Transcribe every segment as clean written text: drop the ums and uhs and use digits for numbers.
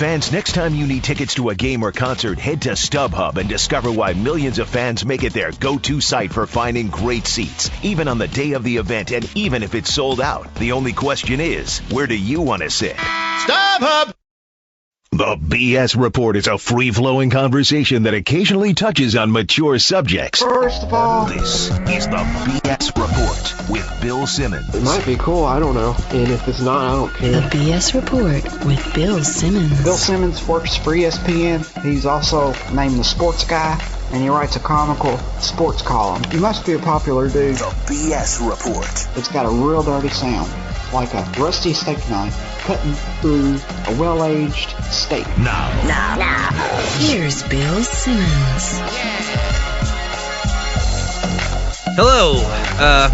Fans, next time you need tickets to a game or concert, head to StubHub and discover why millions of fans make it their go-to site for finding great seats, even on the day of the event and even if it's sold out. The only question is, where do you want to sit? StubHub! The BS Report is a free-flowing conversation that occasionally touches on mature subjects. First of all, this is the BS Report with Bill Simmons. It might be cool, I don't know. And if it's not, I don't care. The BS Report with Bill Simmons. Bill Simmons works for ESPN. He's also named the Sports Guy, and he writes a comical sports column. He must be a popular dude. The BS Report. It's got a real dirty sound, like a rusty steak knife cutting through a well-aged steak. Now. Here's Bill Simmons. Hello,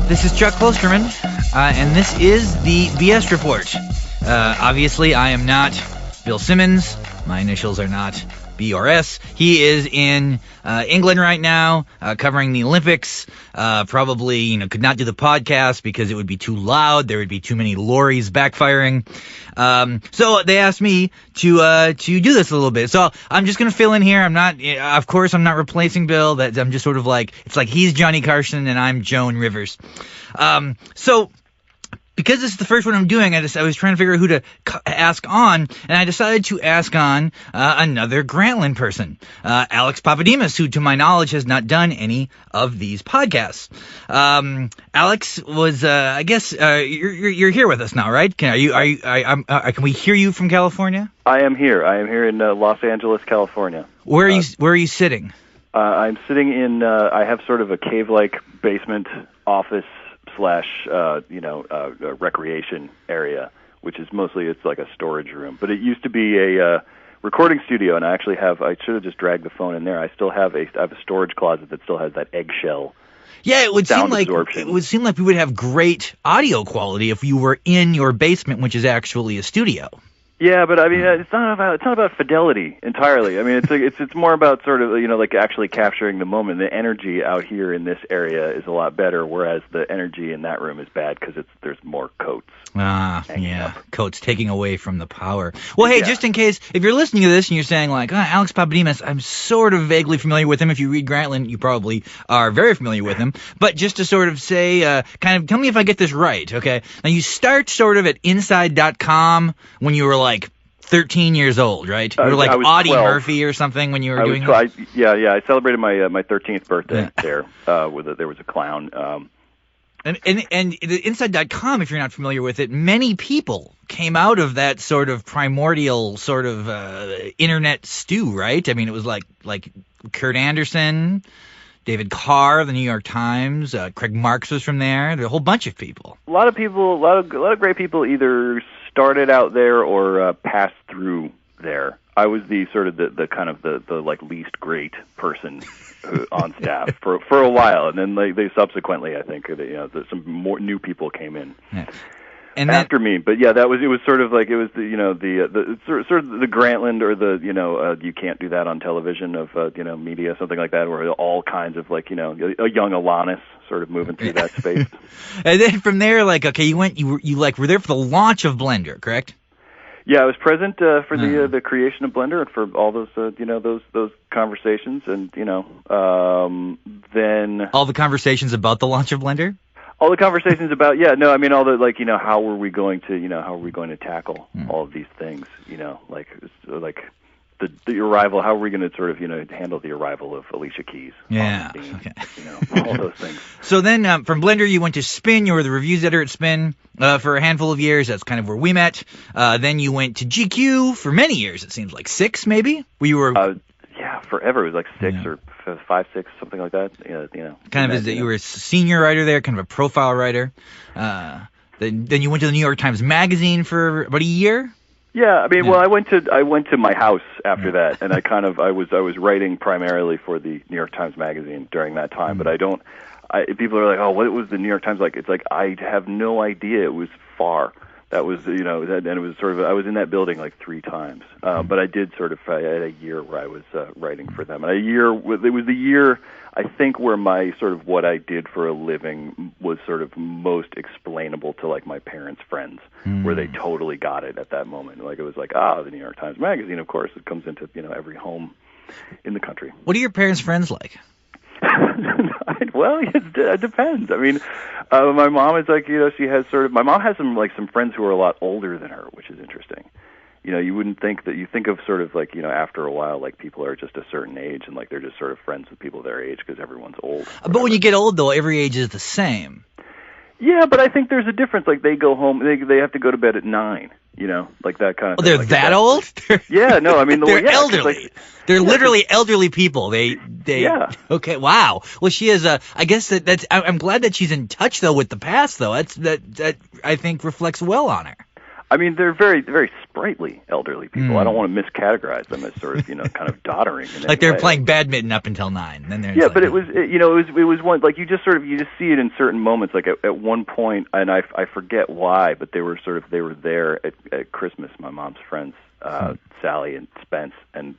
this is Chuck Klosterman, and this is the BS Report. Obviously, I am not Bill Simmons. My initials are not B or S. He is in England right now, covering the Olympics. Probably, could not do the podcast because it would be too loud. There would be too many lorries backfiring. So they asked me to do this a little bit. So I'm just gonna fill in here. I'm not replacing Bill. I'm just sort of like, it's like he's Johnny Carson and I'm Joan Rivers. So because this is the first one I'm doing, I was trying to figure out who to ask on, and I decided to ask on another Grantland person, Alex Pappademas, who, to my knowledge, has not done any of these podcasts. Alex was, I guess, you're here with us now, right? Can we hear you from California? I am here. I am here in Los Angeles, California. Where are you sitting? I'm sitting in. I have sort of a cave-like basement office / recreation area, which is mostly, it's like a storage room. But it used to be a recording studio, and I should have just dragged the phone in there. I have a storage closet that still has that eggshell. Yeah, it would seem like absorption. We would have great audio quality if you were in your basement, which is actually a studio. Yeah, but I mean, it's not about fidelity entirely. I mean, it's more about sort of, like actually capturing the moment. The energy out here in this area is a lot better, whereas the energy in that room is bad because there's more coats. Coats taking away from the power. Well, hey, just in case, if you're listening to this and you're saying like, Alex Pappademas, I'm sort of vaguely familiar with him. If you read Grantland, you probably are very familiar with him. But just to sort of say, kind of tell me if I get this right, okay? Now, you start sort of at inside.com when you were like 13 years old, right? You were like Audie 12. Murphy or something when you were doing this? Yeah. I celebrated my 13th birthday there. There was a clown. And the inside.com, if you're not familiar with it, many people came out of that sort of primordial sort of internet stew, right? I mean, it was like Kurt Anderson, David Carr, the New York Times, Craig Marks was from there. There were a whole bunch of people. A lot of great people either started out there or passed through there. I was the sort of the kind of the like least great person on staff for a while, and then they subsequently, I think, some more new people came in. Yeah. And after me, but yeah, it was sort of like, it was the sort of the Grantland or the you can't do that on television of media, something like that, where all kinds of like a young Alanis sort of moving through that space. And then from there, like, okay, you were there for the launch of Blender, correct? Yeah, I was present for the creation of Blender and for all those those conversations, and then all the conversations about the launch of Blender. All the conversations about all the how were we going to tackle all of these things, like the arrival, how are we going to sort of handle the arrival of Alicia Keys? Yeah, okay. All those things. So then from Blender you went to Spin. You were the reviews editor at Spin for a handful of years. That's kind of where we met. Then you went to GQ for many years. It seems like 6 maybe. Forever. It was like 6 or 5, 6, something like that. Kind of you were a senior writer there, kind of a profile writer. Then you went to the New York Times Magazine for about a year. Yeah, I mean, well, I went to my house after that, and I was writing primarily for the New York Times Magazine during that time. But people are like, oh, what was the New York Times like? It's like, I have no idea. It was far. That was, and it was sort of, I was in that building like 3 times. But I did sort of, I had a year where I was writing for them. And it was the year, I think, where my sort of what I did for a living was sort of most explainable to like my parents' friends, where they totally got it at that moment. Like it was like, the New York Times Magazine, of course, it comes into, every home in the country. What are your parents' friends like? Well, it depends. I mean, my mom is like, she has my mom has some friends who are a lot older than her, which is interesting. You wouldn't think that. You think of sort of like, after a while, like people are just a certain age and like they're just sort of friends with people their age because everyone's old. But when you get old, though, every age is the same. Yeah, but I think there's a difference. Like they go home, they have to go to bed at 9. Like that kind of. Oh, thing. they're like that old? Yeah, no, I mean they're elderly. They're literally elderly people. They. Yeah. Okay. Wow. Well, she is. I guess that's. I'm glad that she's in touch though with the past though. That I think reflects well on her. I mean, they're very, very sprightly elderly people. I don't want to miscategorize them as sort of, kind of doddering. Like they're playing badminton up until 9. Then yeah, but it was one like you just see it in certain moments. Like at one point, and I forget why, but they were there at Christmas. My mom's friends, Sally and Spence, and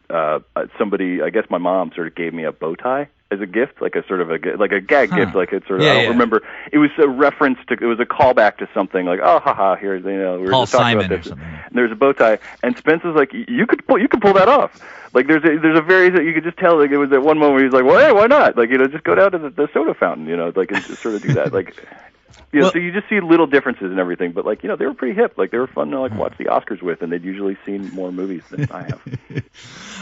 somebody, I guess my mom sort of gave me a bow tie as a gift, like a sort of a gag gift, like it's sort of, I don't remember. It was a reference to, it was a callback to something like, oh, haha, here's, we were Paul just talking Simon about this. Or something. And there's a bow tie, and Spence was like, you could pull that off. Like there's a very, you could just tell, like it was at one moment he was like, well, hey, why not? Like, just go down to the soda fountain, like and just sort of do that. Like, well, so you just see little differences and everything, but like, they were pretty hip. Like they were fun to like watch the Oscars with, and they'd usually seen more movies than I have.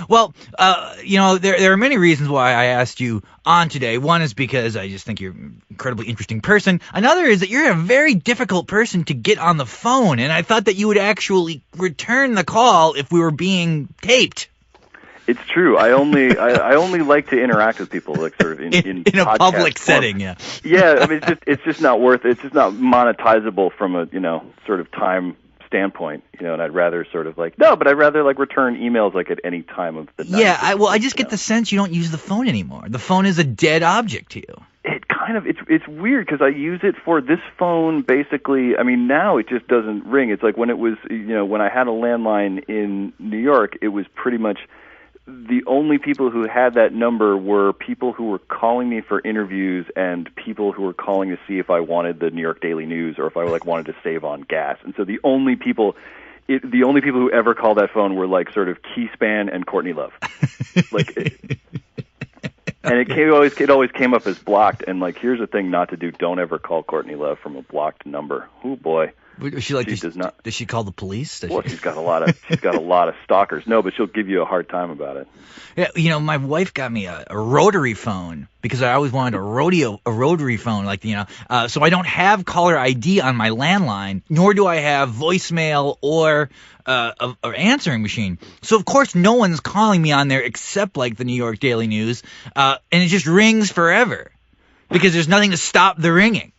Well, there are many reasons why I asked you on today. One is because I just think you're an incredibly interesting person. Another is that you're a very difficult person to get on the phone, and I thought that you would actually return the call if we were being taped. It's true. I only like to interact with people, like sort of in a public form. setting. Yeah. Yeah. I mean, it's just not worth it. It's just not monetizable from a sort of time standpoint. And I'd rather sort of like but I'd rather like return emails like at any time of the night. Yeah. I just get the sense you don't use the phone anymore. The phone is a dead object to you. It kind of it's weird because I use it for this phone basically. I mean, now it just doesn't ring. It's like when it was when I had a landline in New York, it was pretty much. The only people who had that number were people who were calling me for interviews and people who were calling to see if I wanted the New York Daily News or if I wanted to save on gas. And so the only people who ever called that phone were like sort of Keyspan and Courtney Love. And it always came up as blocked. And like, here's the thing not to do: don't ever call Courtney Love from a blocked number. Oh boy. Does she call the police? She's got a lot of stalkers. No, but she'll give you a hard time about it. Yeah, my wife got me a rotary phone because I always wanted a rotary phone, so I don't have caller ID on my landline, nor do I have voicemail or answering machine. So of course no one's calling me on there except like the New York Daily News, and it just rings forever because there's nothing to stop the ringing.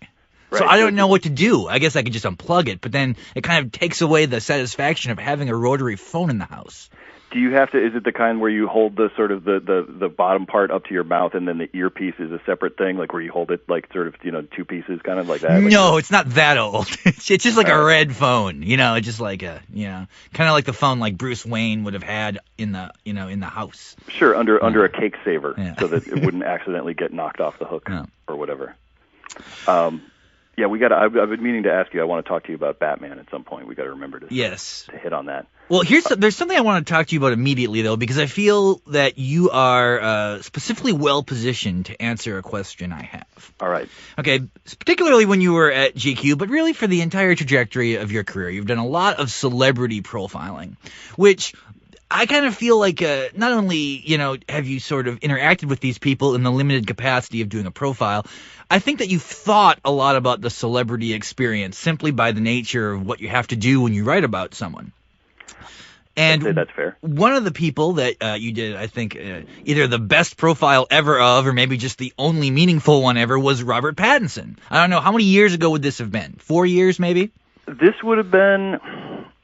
Right. So I don't know what to do. I guess I could just unplug it, but then it kind of takes away the satisfaction of having a rotary phone in the house. Do you have to? Is it the kind where you hold the sort of the bottom part up to your mouth, and then the earpiece is a separate thing, like where you hold it like sort of 2 pieces, kind of like that? No, it's not that old. It's just like a red phone, just like kind of like the phone like Bruce Wayne would have had in the in the house. Sure, under a cake saver, so that it wouldn't accidentally get knocked off the hook or whatever. Yeah, I've been meaning to ask you. I want to talk to you about Batman at some point. We got to remember to hit on that. Well, there's something I want to talk to you about immediately, though, because I feel that you are specifically well positioned to answer a question I have. All right. Okay, particularly when you were at GQ, but really for the entire trajectory of your career. You've done a lot of celebrity profiling, which I kind of feel like not only, have you sort of interacted with these people in the limited capacity of doing a profile, I think that you've thought a lot about the celebrity experience simply by the nature of what you have to do when you write about someone. And I'd say that's fair. One of the people that you did, I think, either the best profile ever of, or maybe just the only meaningful one ever, was Robert Pattinson. I don't know, how many years ago would this have been? 4 years, maybe? This would have been,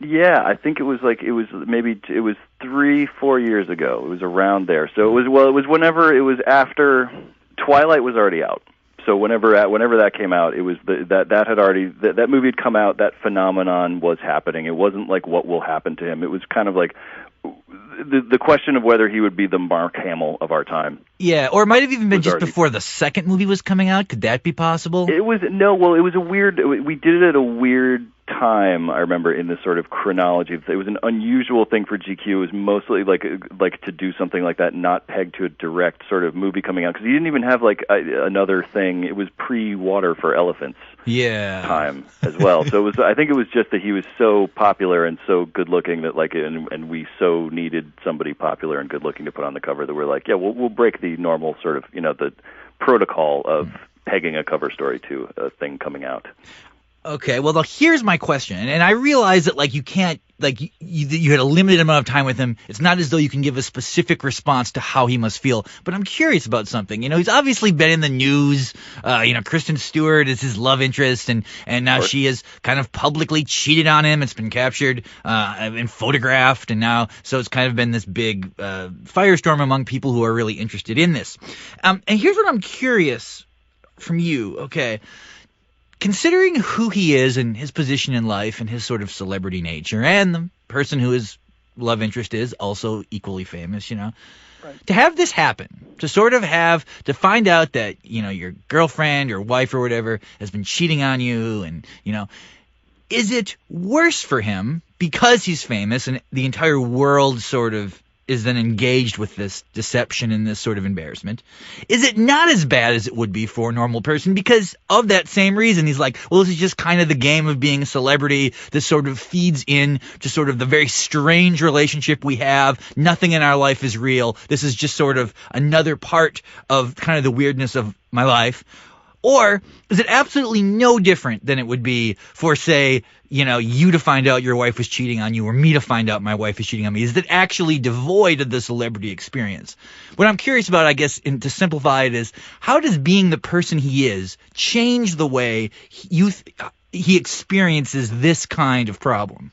I think it was 3-4 years ago. It was around there. So it was whenever it was after Twilight was already out. So whenever that came out, it was that had already that movie had come out. That phenomenon was happening. It wasn't like what will happen to him. It was kind of like the question of whether he would be the Mark Hamill of our time. Yeah, or it might have even been just before the second movie was coming out. Could that be possible? It was a weird. We did it at a weird time. I remember in this sort of chronology. It was an unusual thing for GQ. It was mostly like to do something like that, not pegged to a direct sort of movie coming out, because he didn't even have like another thing. It was pre-Water for Elephants. Yeah. Time as well. So I think it was just that he was so popular and so good looking that and we so needed somebody popular and good looking to put on the cover that we're like, yeah, we'll break the normal sort of, the protocol of pegging a cover story to a thing coming out. Okay, well, here's my question, and I realize that, like, you can't, like, you had a limited amount of time with him. It's not as though you can give a specific response to how he must feel, but I'm curious about something. He's obviously been in the news. Kristen Stewart is his love interest, and now she has kind of publicly cheated on him. It's been captured and photographed, and now, so it's kind of been this big firestorm among people who are really interested in this. And here's what I'm curious from you, okay? Considering who he is and his position in life and his sort of celebrity nature, and the person who his love interest is also equally famous, right. To have this happen, to sort of to find out that, your girlfriend or wife or whatever has been cheating on you, and, is it worse for him because he's famous and the entire world sort of is then engaged with this deception and this sort of embarrassment? Is it not as bad as it would be for a normal person because of that same reason? He's like, well, this is just kind of the game of being a celebrity. This sort of feeds in to sort of the very strange relationship we have. Nothing in our life is real. This is just sort of another part of kind of the weirdness of my life. Or is it absolutely no different than it would be for, say, you to find out your wife was cheating on you, or me to find out my wife is cheating on me? Is it actually devoid of the celebrity experience? What I'm curious about, I guess, to simplify it, is how does being the person he is change the way he experiences this kind of problem?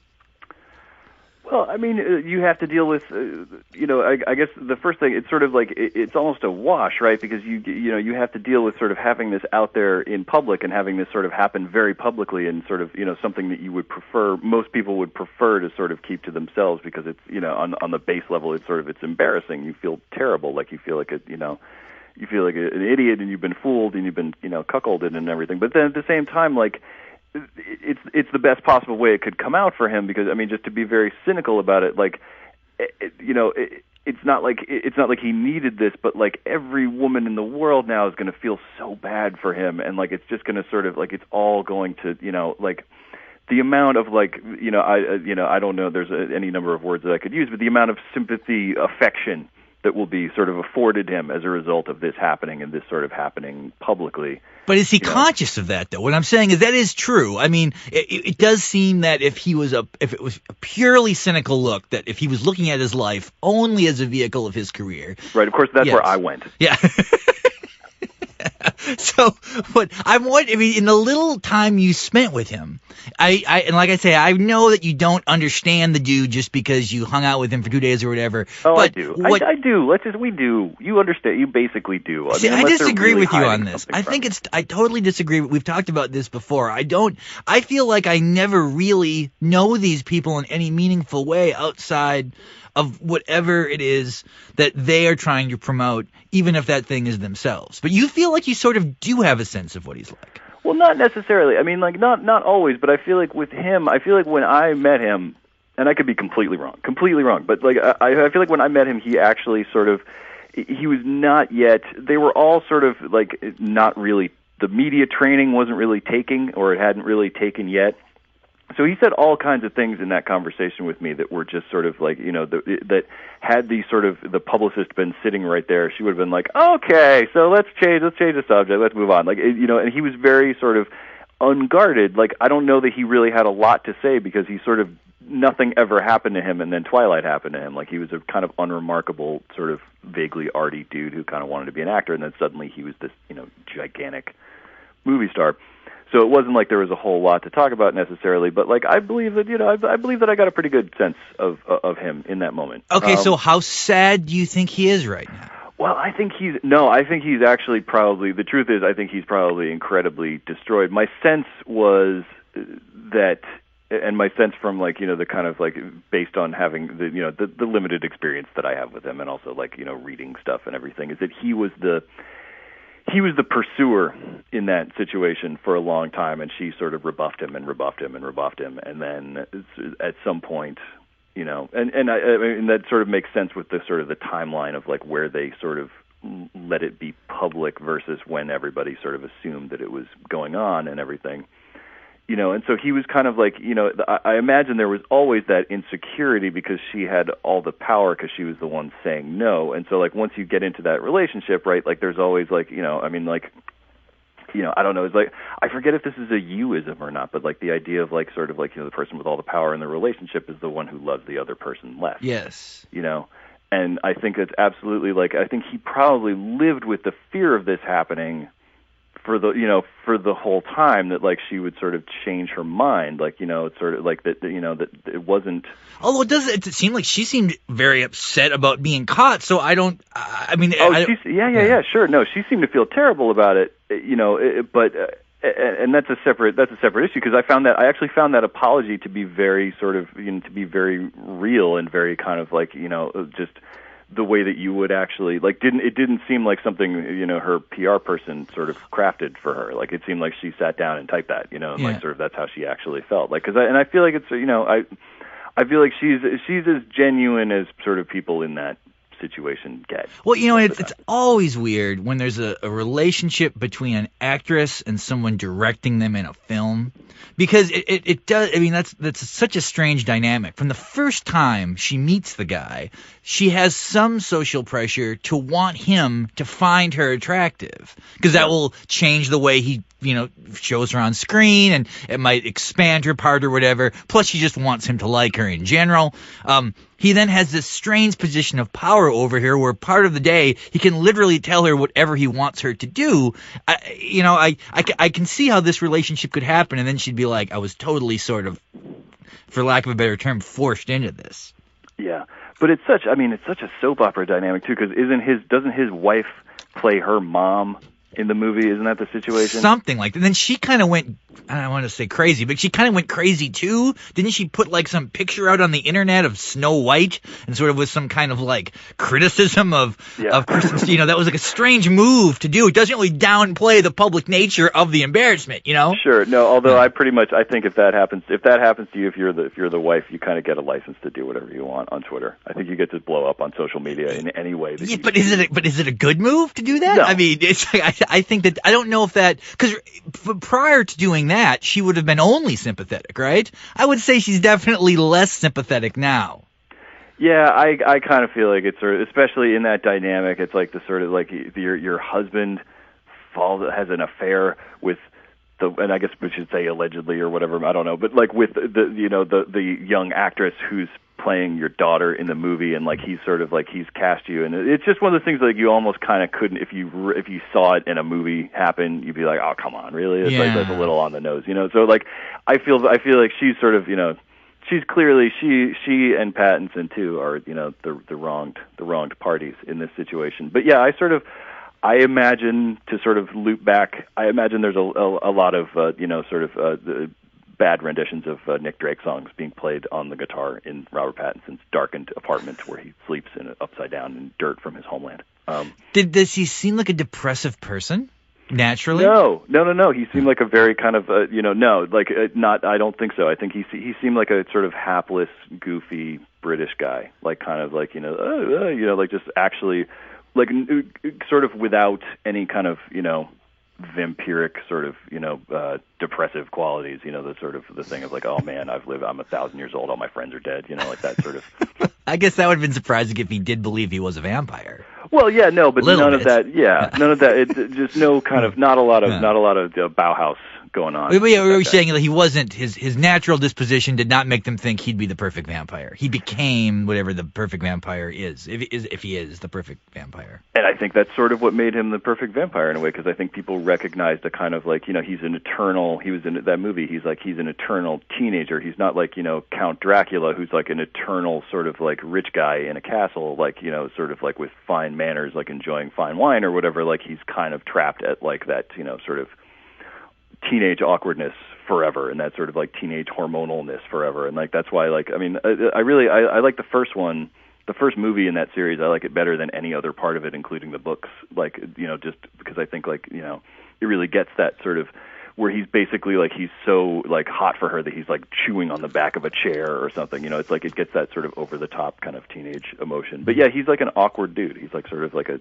Well, I mean, you have to deal with, I guess the first thing, it's sort of like, it's almost a wash, right? Because you have to deal with sort of having this out there in public and having this sort of happen very publicly, and sort of, something that you would prefer, most people would prefer to sort of keep to themselves, because it's, on the base level, it's embarrassing. You feel terrible, like you feel like you feel like an idiot, and you've been fooled, and you've been, cuckolded and everything. But then at the same time, like, it's the best possible way it could come out for him, because, I mean, just to be very cynical about it, like, it's not like he needed this, but like every woman in the world now is going to feel so bad for him, and like it's just going to sort of like, it's all going to, like, the amount of, like, I don't know, there's any number of words that I could use, but the amount of sympathy, affection that will be sort of afforded him as a result of this happening, and this sort of happening publicly. But is he conscious of that, though? What I'm saying is that is true. I mean, it does seem that if it was a purely cynical look, that if he was looking at his life only as a vehicle of his career. Right, of course, that's where I went. Yeah. So, but I mean, in the little time you spent with him, and like I say, I know that you don't understand the dude just because you hung out with him for 2 days or whatever. Oh, but I do. I do. We do. You understand. You basically do. I disagree with you on this. I totally disagree. We've talked about this before. I feel like I never really know these people in any meaningful way outside of whatever it is that they are trying to promote, even if that thing is themselves. But you feel like you sort of do have a sense of what he's like. Well, not necessarily. I mean, like, not always, but I feel like with him, I feel like when I met him, and I could be completely wrong, but like, I feel like when I met him, he actually sort of, he was not yet, they were all sort of like, not really, the media training wasn't really taking, or it hadn't really taken yet. So he said all kinds of things in that conversation with me that were just sort of like, that had the publicist been sitting right there, she would have been like, okay, so let's change the subject, let's move on. Like, and he was very sort of unguarded. Like, I don't know that he really had a lot to say, because he sort of, nothing ever happened to him, and then Twilight happened to him. Like, he was a kind of unremarkable, sort of vaguely arty dude who kind of wanted to be an actor, and then suddenly he was this, gigantic movie star. So it wasn't like there was a whole lot to talk about necessarily, but like, I believe that, I believe that I got a pretty good sense of him in that moment. Okay, so how sad do you think he is right now? Well, I think he's actually probably, the truth is, I think he's probably incredibly destroyed. My sense was that, and my sense from like, the kind of like based on having the limited experience that I have with him, and also like, reading stuff and everything, is that he was the pursuer in that situation for a long time, and she sort of rebuffed him, and then at some point, and I mean, that sort of makes sense with the sort of the timeline of like where they sort of let it be public versus when everybody sort of assumed that it was going on and everything. And so he was kind of like, I imagine there was always that insecurity because she had all the power because she was the one saying no. And so, like, once you get into that relationship, right, like, there's always, like, I mean, like, I don't know, it's like, I forget if this is a you-ism or not, but, like, the idea of, like, sort of, like, the person with all the power in the relationship is the one who loves the other person less. Yes. And I think it's absolutely, like, I think he probably lived with the fear of this happening for the whole time, that like she would sort of change her mind, like it's sort of like that that it wasn't. Although it seemed like she seemed very upset about being caught. So I mean, sure, no, she seemed to feel terrible about it, but and that's a separate issue, because I actually found that apology to be very sort of to be very real and very kind of like just the way that you would actually like it didn't seem like something her PR person sort of crafted for her. Like it seemed like she sat down and typed that, and like sort of that's how she actually felt. Like I feel like it's I feel like she's as genuine as sort of people in that situation get. Well, it's always weird when there's a relationship between an actress and someone directing them in a film, because it does. I mean, that's such a strange dynamic. From the first time she meets the guy, she has some social pressure to want him to find her attractive, because that will change the way he shows her on screen, and it might expand her part or whatever. Plus, she just wants him to like her in general. He then has this strange position of power over her, where part of the day he can literally tell her whatever he wants her to do. I can see how this relationship could happen, and then she'd be like, I was totally sort of, for lack of a better term, forced into this. Yeah, but it's such a soap opera dynamic too, because doesn't his wife play her mom in the movie? Isn't that the situation? Something like that. And then she kind of went, I don't want to say crazy, but she kind of went crazy too. Didn't she put like some picture out on the internet of Snow White, and sort of with some kind of like criticism of Kristen? That was like a strange move to do. It doesn't really downplay the public nature of the embarrassment, Sure. No, although I think if that happens to you, if you're the wife, you kind of get a license to do whatever you want on Twitter. I think you get to blow up on social media in any way that but is it a good move to do that? No. I mean, it's like, I think that, I don't know if that, because prior to doing that, she would have been only sympathetic, right? I would say she's definitely less sympathetic now. Yeah, I kind of feel like it's sort of, especially in that dynamic, it's like the sort of like your husband has an affair with and I guess we should say allegedly or whatever, I don't know, but like with the young actress who's playing your daughter in the movie, and like he's sort of like he's cast you, and it's just one of those things like you almost kind of couldn't, if you saw it in a movie happen, you'd be like, oh come on, really? It's like that's a little on the nose, So like I feel like she's sort of she's clearly she and Pattinson too are the wronged parties in this situation. But yeah, I imagine, to sort of loop back, I imagine there's a lot of bad renditions of Nick Drake songs being played on the guitar in Robert Pattinson's darkened apartment where he sleeps upside down in dirt from his homeland. Does he seem like a depressive person naturally? No. He seemed like a very kind of not. I don't think so. I think he seemed like a sort of hapless, goofy British guy, like kind of like like just actually like sort of without any kind of vampiric sort of depressive qualities, the sort of the thing of like, oh man, I'm 1,000 years old, all my friends are dead, like that sort of. I guess that would have been surprising if he did believe he was a vampire. Well, yeah, no, but none of that. Yeah. None of that. It's just no kind of not a lot of Bauhaus going on. But yeah, we were saying that he wasn't, his natural disposition did not make them think he'd be the perfect vampire. He became whatever the perfect vampire is, if he is the perfect vampire. And I think that's sort of what made him the perfect vampire in a way, because I think people recognized a kind of like, he's an eternal, he was in that movie, he's an eternal teenager. He's not like, Count Dracula, who's like an eternal sort of like rich guy in a castle, like, sort of like with fine manners, like enjoying fine wine or whatever. Like he's kind of trapped at like that, sort of teenage awkwardness forever, and that sort of like teenage hormonalness forever. And like that's why, like, I mean, I like the first one, the first movie in that series. I like it better than any other part of it, including the books. Like, just because I think like, it really gets that sort of where he's basically like, he's so like hot for her that he's like chewing on the back of a chair or something. It's like it gets that sort of over the top kind of teenage emotion. But yeah, he's like an awkward dude. He's like sort of like a,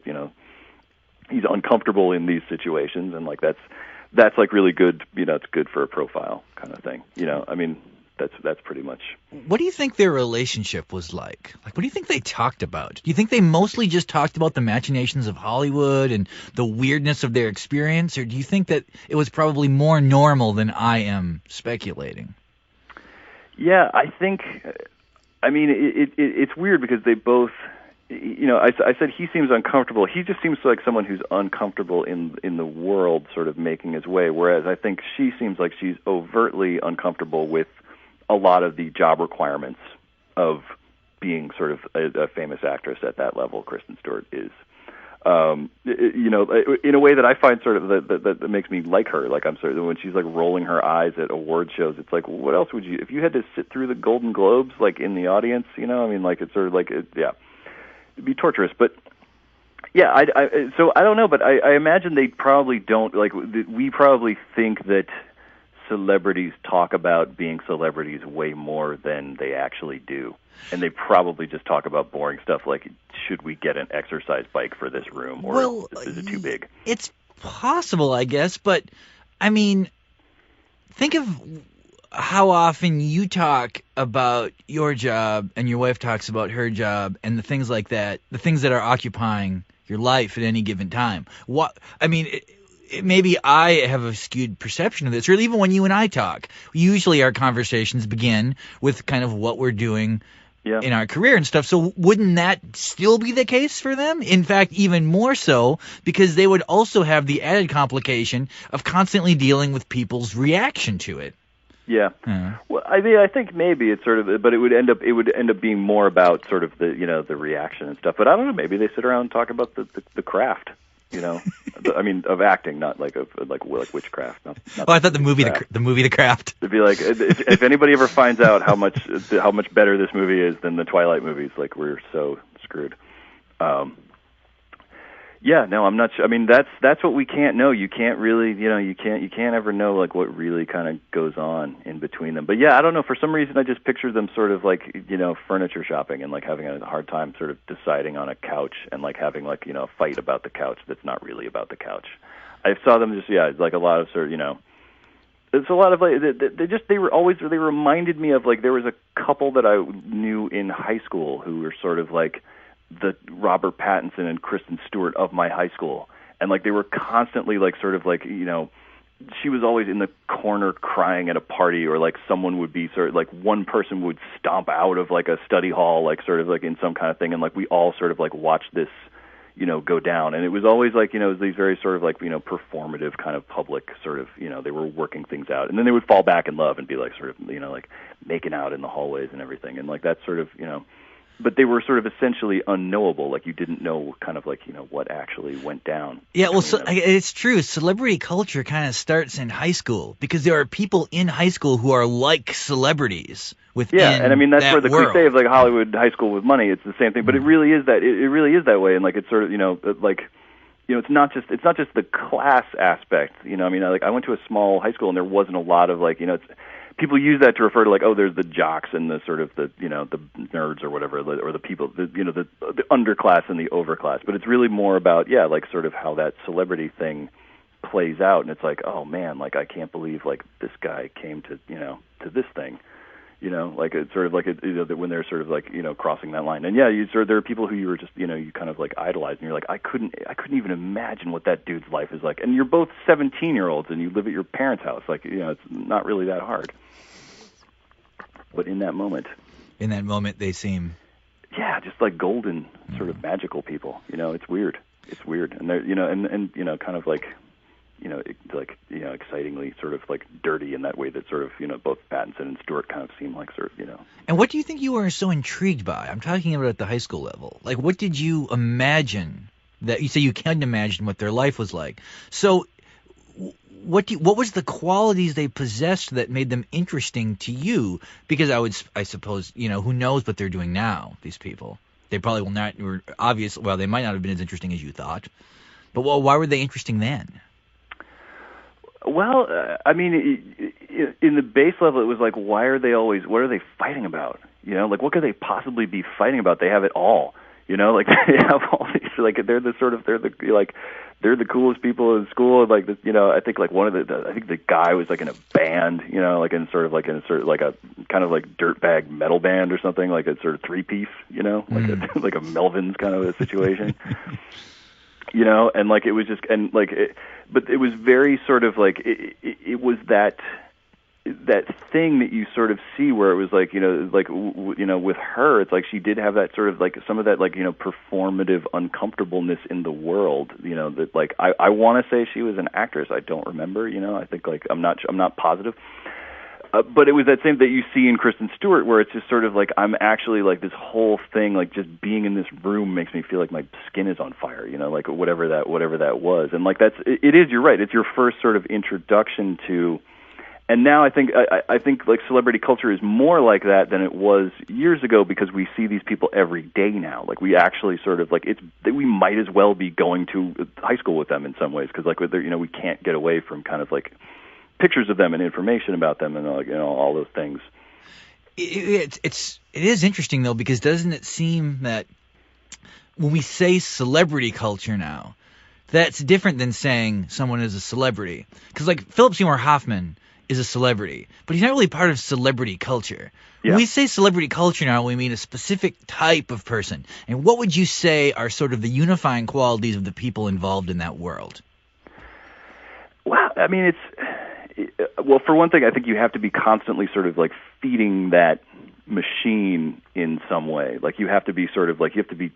he's uncomfortable in these situations, and like that's like really good, it's good for a profile kind of thing. I mean, that's pretty much. What do you think their relationship was like? Like, what do you think they talked about? Do you think they mostly just talked about the machinations of Hollywood and the weirdness of their experience, or do you think that it was probably more normal than I am speculating? Yeah, I think, I mean, it's weird because they both, I said he seems uncomfortable. He just seems like someone who's uncomfortable in the world, sort of making his way, whereas I think she seems like she's overtly uncomfortable with a lot of the job requirements of being sort of a famous actress at that level. Kristen Stewart is, in a way that I find sort of that makes me like her. Like I'm sort of, when she's like rolling her eyes at award shows, it's like, what else would you, if you had to sit through the Golden Globes, like in the audience, I mean, like it's sort of like, it'd be torturous. But yeah, so I don't know, but I imagine they probably don't, like, we probably think that celebrities talk about being celebrities way more than they actually do. And they probably just talk about boring stuff like, should we get an exercise bike for this room, or is it too big? It's possible, I guess, but I mean, think of how often you talk about your job and your wife talks about her job and the things like that, the things that are occupying your life at any given time. Maybe I have a skewed perception of this, or even when you and I talk. Usually our conversations begin with kind of what we're doing in our career and stuff. So wouldn't that still be the case for them? In fact, even more so, because they would also have the added complication of constantly dealing with people's reaction to it. Yeah. Well, I mean, I think maybe it's sort of, but it would end up being more about sort of the the reaction and stuff. But I don't know. Maybe they sit around and talk about the craft. I mean, of acting, not like like witchcraft. Not I thought the movie The Craft. It'd be like, if anybody ever finds out how much better this movie is than the Twilight movies, like, we're so screwed. Yeah, no, I'm not sure. I mean, that's what we can't know. You can't really, you can't ever know like what really kind of goes on in between them. But yeah, I don't know. For some reason, I just picture them sort of like, furniture shopping and like having a hard time sort of deciding on a couch and like having like, a fight about the couch that's not really about the couch. I saw them just, like a lot of sort of, it's a lot of like they reminded me of like, there was a couple that I knew in high school who were sort of like the Robert Pattinson and Kristen Stewart of my high school. And like they were constantly like sort of like, she was always in the corner crying at a party, or like someone would be sort of like, one person would stomp out of like a study hall, like sort of like in some kind of thing, and like we all sort of like watched this go down. And it was always like, it was these very sort of like, performative kind of public sort of, they were working things out, and then they would fall back in love and be like sort of, like making out in the hallways and everything. And like that sort of, but they were sort of essentially unknowable. Like you didn't know kind of like, what actually went down. Yeah, well, it's true. Celebrity culture kind of starts in high school, because there are people in high school who are like celebrities within Yeah, and I mean, that's that where the world. cliche of like Hollywood high school with money, it's the same thing. But it really is that, it really is that way. And like, it's sort of, like, it's not just the class aspect. I mean, like I went to a small high school and there wasn't a lot of like, people use that to refer to like, oh, there's the jocks and the sort of the the nerds or whatever, or the people, the underclass and the overclass. But it's really more about like sort of how that celebrity thing plays out, and it's like, oh man, like I can't believe like this guy came to to this thing, You know, like it's sort of like when they're sort of like crossing that line. And yeah, there are people who you were just you kind of like idolize, and you're like, I couldn't even imagine what that dude's life is like. And you're both 17-year-olds, and you live at your parents' house. Like it's not really that hard. But in that moment, they seem just like golden, sort of magical people. It's weird. And they're and kind of like. Excitingly sort of like dirty in that way that sort of, both Pattinson and Stewart kind of seem like sort of, And what do you think you were so intrigued by? I'm talking about at the high school level. Like, what did you imagine that you say you can't imagine what their life was like? So what was the qualities they possessed that made them interesting to you? Because I suppose, who knows what they're doing now, these people. They probably will not, they might not have been as interesting as you thought. But why were they interesting then? Well, I mean, in the base level, it was like, what are they fighting about? Like, what could they possibly be fighting about? They have it all, like they have all these, like, they're the coolest people in school. Like, I think like I think the guy was like in a band, like in sort of like a kind of like dirtbag metal band or something, like a sort of three-piece, like a Melvins kind of a situation. And like it was just, and like, but it was very sort of like it was that thing that you sort of see where it was like with her, it's like she did have that sort of like some of that like performative uncomfortableness in the world, that like I want to say she was an actress. I don't remember, I think like I'm not positive. But it was that same that you see in Kristen Stewart, where it's just sort of like I'm actually like this whole thing, like just being in this room makes me feel like my skin is on fire, like whatever that was, and like it is. You're right. It's your first sort of introduction to, and now I think like celebrity culture is more like that than it was years ago because we see these people every day now. Like we actually sort of like we might as well be going to high school with them in some ways because like we can't get away from kind of like pictures of them and information about them and all those things. It is interesting though, because doesn't it seem that when we say celebrity culture now, that's different than saying someone is a celebrity? Because like Philip Seymour Hoffman is a celebrity, but he's not really part of celebrity culture. Yeah. When we say celebrity culture now, we mean a specific type of person. And what would you say are sort of the unifying qualities of the people involved in that world? Well, I mean, well, for one thing, I think you have to be constantly sort of like feeding that machine in some way. Like you have to be sort of like you have to be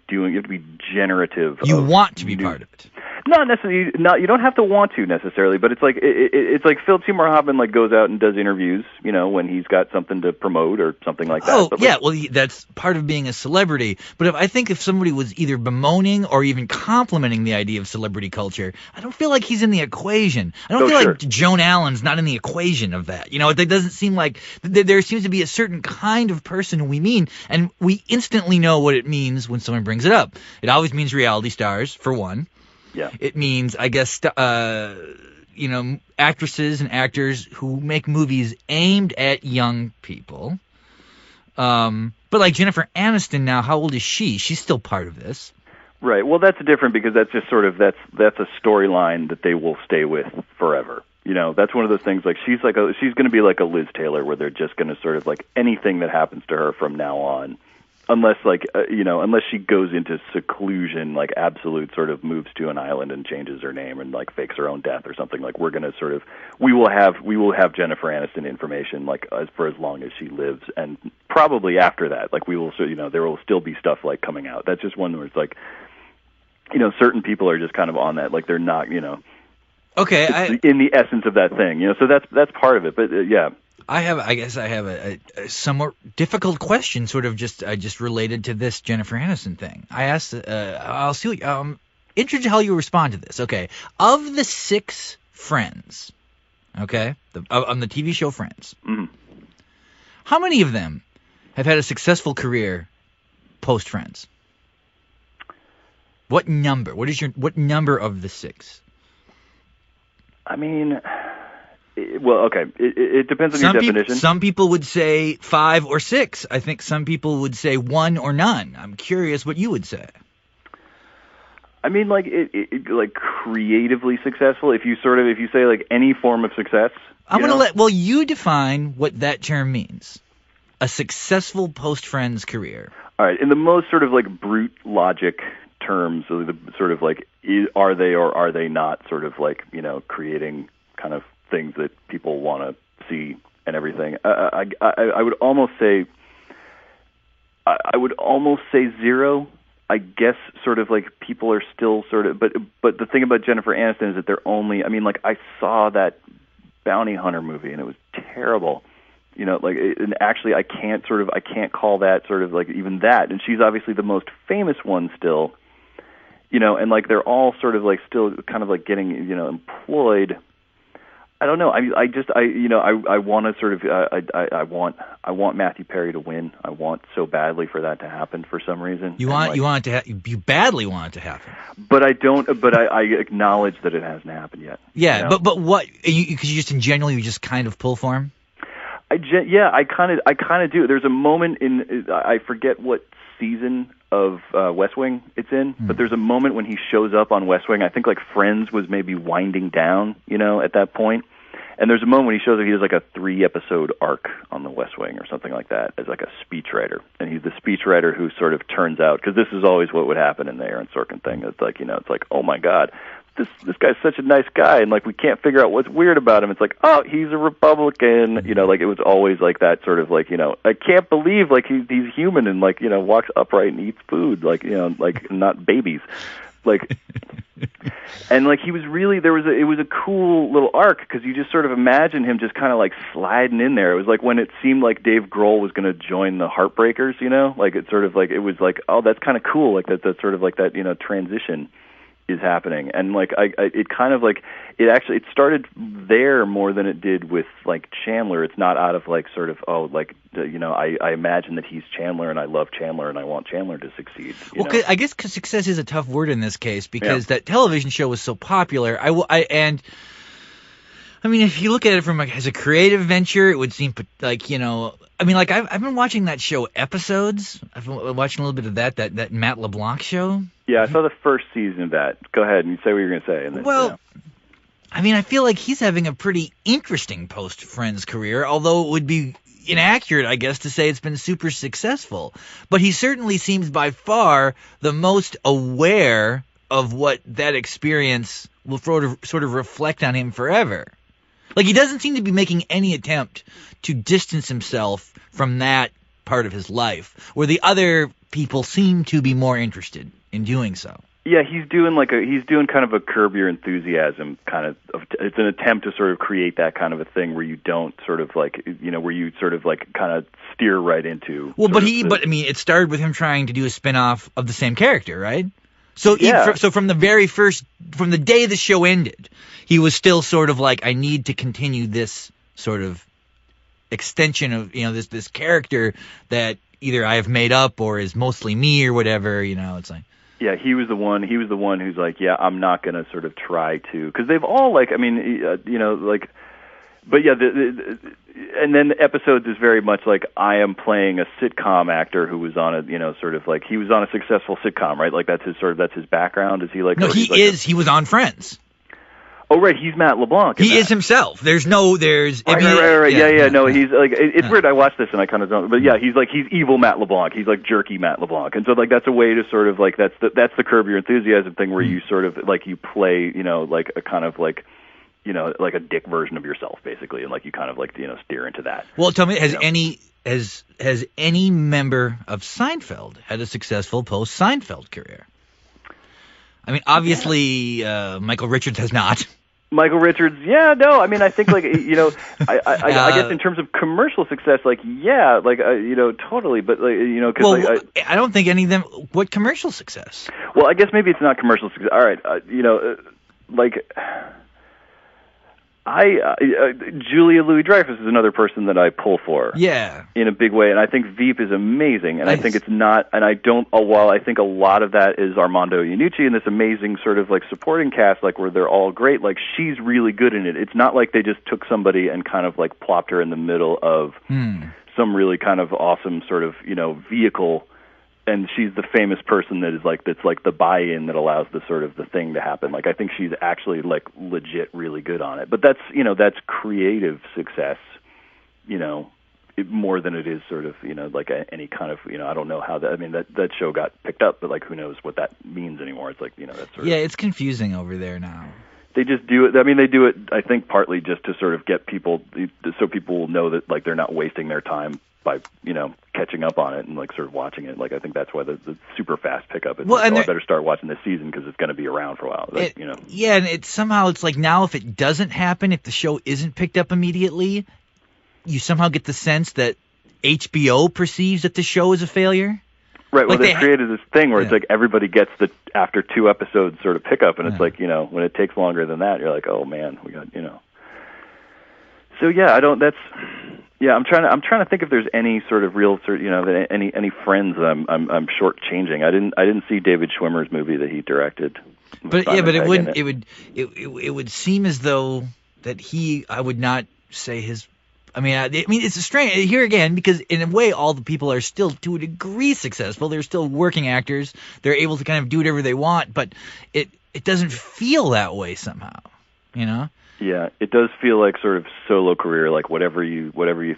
generative. You want to be part of it. Not necessarily. You don't have to want to necessarily, but it's like it's like Philip Seymour Hoffman like goes out and does interviews, when he's got something to promote or something like that. Oh, but yeah, well, that's part of being a celebrity. But if somebody was either bemoaning or even complimenting the idea of celebrity culture, I don't feel like he's in the equation. I don't feel like Joan Allen's not in the equation of that. It doesn't seem like there seems to be a certain kind of person who we mean, and we instantly know what it means when someone brings it up. It always means reality stars, for one. Yeah. It means, I guess, actresses and actors who make movies aimed at young people. But like Jennifer Aniston now, how old is she? She's still part of this. Right. Well, that's different because that's just sort of that's a storyline that they will stay with forever. That's one of those things. Like she's going to be like a Liz Taylor, where they're just going to sort of like anything that happens to her from now on. Unless unless she goes into seclusion, like absolute sort of moves to an island and changes her name and like fakes her own death or something, like we're going to sort of, we will have Jennifer Aniston information like for as long as she lives, and probably after that, like we will, there will still be stuff like coming out. That's just one where it's like, certain people are just kind of on that, like they're not, okay, in the essence of that thing, so that's part of it, but yeah. I guess I have a somewhat difficult question, sort of just related to this Jennifer Aniston thing. I asked, I'll see what, interested how you respond to this. Okay, of the 6 friends, okay, on the TV show Friends, how many of them have had a successful career post Friends? What number? What number of the 6? I mean. Well, okay. It depends on your definition. Some people would say 5 or 6. I think some people would say 1 or none. I'm curious what you would say. I mean, like like creatively successful. If you say like any form of success. I'm going to you define what that term means. a successful post-Friends career? All right, in the most sort of like brute logic terms, so the sort of like are they or are they not sort of like, you know, creating kind of things that people want to see and everything. I would almost say zero. I guess sort of like people are still sort of, but the thing about Jennifer Aniston is that they're only, I mean, like I saw that Bounty Hunter movie and it was terrible. You know, like, and actually I can't call that sort of like even that. And she's obviously the most famous one still, you know, and like they're all sort of like still kind of like getting, you know, employed. I don't know. I want to sort of, I want Matthew Perry to win. I want so badly for that to happen for some reason. You badly want it to happen. But I don't. But I acknowledge that it hasn't happened yet. Yeah, you know? but what? Because you just in general, you just kind of pull for him. I kind of do. There's a moment in, I forget what season of West Wing it's in, but there's a moment when he shows up on West Wing. I think like Friends was maybe winding down, you know, at that point. And there's a moment when he shows up, he does like a 3-episode arc on the West Wing or something like that as like a speechwriter. And he's the speechwriter who sort of turns out, because this is always what would happen in the Aaron Sorkin thing. It's like, you know, it's like, oh my God, this guy's such a nice guy, and like we can't figure out what's weird about him. It's like, oh, he's a Republican, you know, like it was always like that sort of like, you know, I can't believe like he's human and like, you know, walks upright and eats food, like, you know, like not babies. Like, and like he was really, it was a cool little arc because you just sort of imagine him just kind of like sliding in there. It was like when it seemed like Dave Grohl was going to join the Heartbreakers, you know, like it sort of like, it was like, oh, that's kind of cool. Like that's sort of like that, you know, transition is happening. And like, it kind of like, it started there more than it did with like Chandler. It's not out of like sort of, oh, like, you know, I imagine that he's Chandler and I love Chandler and I want Chandler to succeed. Well, I guess because success is a tough word in this case because that television show was so popular. I mean, if you look at it from like, as a creative venture, it would seem like, you know, I mean, like I've been watching that show Episodes. I've been watching a little bit of that Matt LeBlanc show. Yeah, I saw the first season of that. Go ahead and say what you're going to say. And then, well, you know. I mean, I feel like he's having a pretty interesting post-Friends career, although it would be inaccurate, I guess, to say it's been super successful. But he certainly seems by far the most aware of what that experience will sort of reflect on him forever. Like, he doesn't seem to be making any attempt to distance himself from that part of his life, where the other people seem to be more interested in doing so. Yeah, he's doing kind of a Curb Your Enthusiasm kind of. It's an attempt to sort of create that kind of a thing where you don't sort of like, you know, where you sort of like kind of steer right into. Well, but I mean, it started with him trying to do a spin-off of the same character, right? So yeah. So from the day the show ended, he was still sort of like, I need to continue this sort of extension of, you know, this character that either I have made up or is mostly me or whatever, you know, it's like. Yeah, he was the one who's like, yeah, I'm not going to sort of try to, because they've all like, I mean, you know, like, but yeah, and then the Episodes is very much like I am playing a sitcom actor who was on a, you know, sort of like he was on a successful sitcom, right? Like that's his background. Is he like? No, he was on Friends. Oh right, he's Matt LeBlanc. He is himself. Right. Yeah. No, he's like it's weird. I watched this and I kind of don't, but yeah, he's evil Matt LeBlanc. He's like jerky Matt LeBlanc, and so like that's a way to sort of like that's the Curb Your Enthusiasm thing where you sort of like you play, you know, like a kind of like, you know, like a dick version of yourself basically, and like you kind of like, you know, steer into that. Well, tell me, has any member of Seinfeld had a successful post-Seinfeld career? I mean, obviously, Michael Richards has not. Michael Richards, yeah, no, I mean, I think, like, you know, I guess in terms of commercial success, like, yeah, like, you know, totally, but, like, you know, because, well, I don't think any of them, what commercial success? Well, I guess maybe it's not commercial success. All right, you know, like, Julia Louis-Dreyfus is another person that I pull for. Yeah. In a big way, and I think Veep is amazing, and nice. I think it's not, and I don't, while I think a lot of that is Armando Iannucci and this amazing sort of like supporting cast, like where they're all great, like she's really good in it. It's not like they just took somebody and kind of like plopped her in the middle of some really kind of awesome sort of, you know, vehicle, and she's the famous person that's like the buy-in that allows the sort of the thing to happen. Like I think she's actually like legit really good on it. But that's, you know, that's creative success, you know, more than it is sort of, like any kind of, I don't know how that, I mean, that show got picked up, but like who knows what that means anymore. It's like, that's sort of, it's confusing over there now. They just do it. I mean, they do it, I think, partly just to sort of get people, so people will know that like they're not wasting their time by, catching up on it and like sort of watching it. Like I think that's why the super fast pickup is. Well, I better start watching this season because it's going to be around for a while. Like, Yeah, and it's like now if it doesn't happen, if the show isn't picked up immediately, you somehow get the sense that HBO perceives that the show is a failure. Right. Well, they created this thing where it's like everybody gets the after 2 episodes sort of pickup, and it's like when it takes longer than that, you're like, oh man, we got So yeah, I don't. That's I'm trying to think if there's any sort of real any friends that I'm shortchanging. I didn't see David Schwimmer's movie that he directed. But it would seem as though that I would not say his. I mean, it's a strange here again because in a way, all the people are still to a degree successful. They're still working actors. They're able to kind of do whatever they want, but it doesn't feel that way somehow, Yeah, it does feel like sort of solo career, like whatever you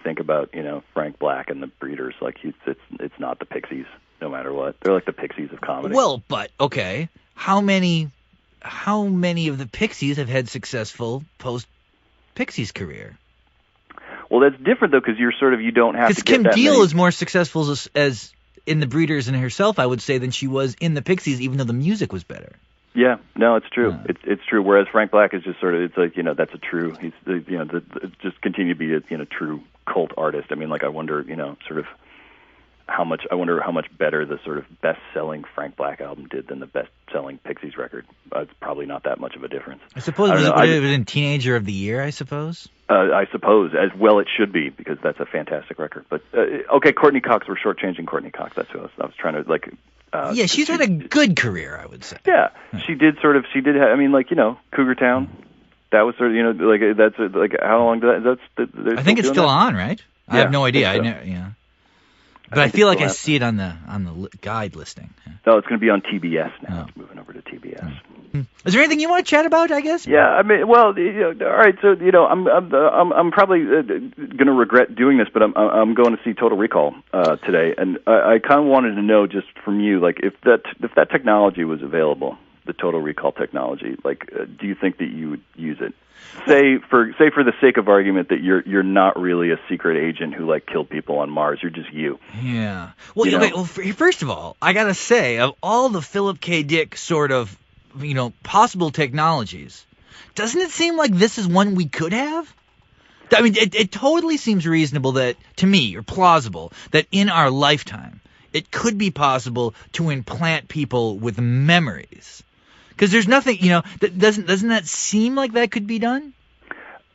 think about, Frank Black and the Breeders, like it's not the Pixies, no matter what. They're like the Pixies of comedy. Well, but okay, how many of the Pixies have had successful post-Pixies career? Well, that's different though, because you don't have to. Because Kim Deal is more successful as in the Breeders and herself, I would say, than she was in the Pixies, even though the music was better. Yeah, no, it's true. It's true. Whereas Frank Black is just sort of, it's like that's a true. He's just continue to be a true cult artist. I mean, like I wonder, sort of how much better the sort of best-selling Frank Black album did than the best-selling Pixies record. It's probably not that much of a difference. I suppose it was in Teenager of the Year, I suppose. I suppose, as well it should be, because that's a fantastic record. But, okay, Courtney Cox, we're shortchanging Courtney Cox. That's who I was trying to, like... she's had a good career, I would say. Yeah, she did have, I mean, like, Cougar Town, that was sort of, like, that's, like, how long did that, I think it's still on, right? Yeah, I have no idea. So. But I feel like I see it on the guide listing. No, it's going to be on TBS now. It's moving over to TBS. Is there anything you want to chat about? I guess. Yeah, I mean, well, all right. So I'm probably going to regret doing this, but I'm going to see Total Recall today, and I kind of wanted to know just from you, like, if that technology was available, the Total Recall technology, like, do you think that you would use it? Say for the sake of argument that you're not really a secret agent who like killed people on Mars. You're just you. Yeah. Well, well, first of all, I gotta say, of all the Philip K. Dick sort of possible technologies, doesn't it seem like this is one we could have? I mean, it totally seems reasonable that to me, or plausible, that in our lifetime it could be possible to implant people with memories. Because there's nothing, doesn't that seem like that could be done?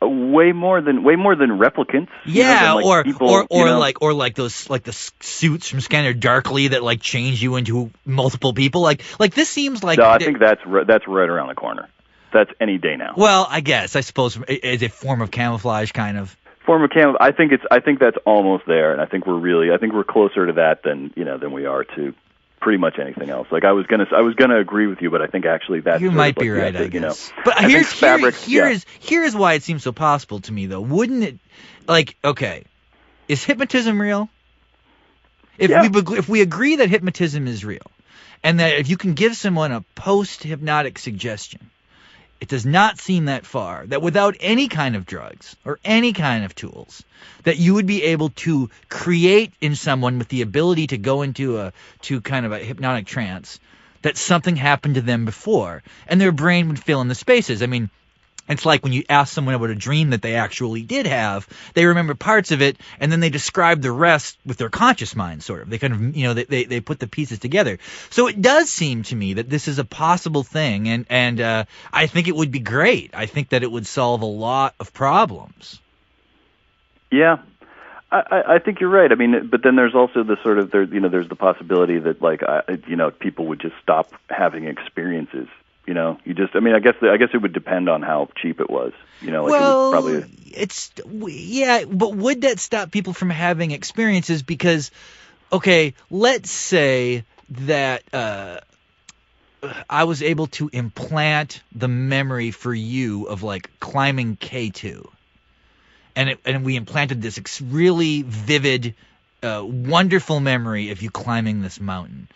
Way more than replicants. Yeah, than, like, people, like those the suits from Scanner Darkly that like change you into multiple people. Like this seems like. No, I think that's right around the corner. That's any day now. Well, I suppose as a form of camouflage, kind of. Form of camouflage. I think that's almost there, and I think we're closer to that than we are to pretty much anything else. Like I was gonna agree with you, but I think actually that's you might be right. I guess. But here's why it seems so possible to me, though. Wouldn't it? Like, okay, is hypnotism real? If we agree that hypnotism is real, and that if you can give someone a post-hypnotic suggestion, it does not seem that far that without any kind of drugs or any kind of tools, that you would be able to create in someone with the ability to go into kind of a hypnotic trance that something happened to them before, and their brain would fill in the spaces. I mean, it's like when you ask someone about a dream that they actually did have, they remember parts of it, and then they describe the rest with their conscious mind, sort of. They kind of, they put the pieces together. So it does seem to me that this is a possible thing, and I think it would be great. I think that it would solve a lot of problems. Yeah. I think you're right. I mean, but then there's also the sort of, there's the possibility that, like, people would just stop having experiences. I guess it would depend on how cheap it was. Well, it was probably but would that stop people from having experiences? Because, okay, let's say that I was able to implant the memory for you of like climbing K2, and we implanted this really vivid, wonderful memory of you climbing this mountain.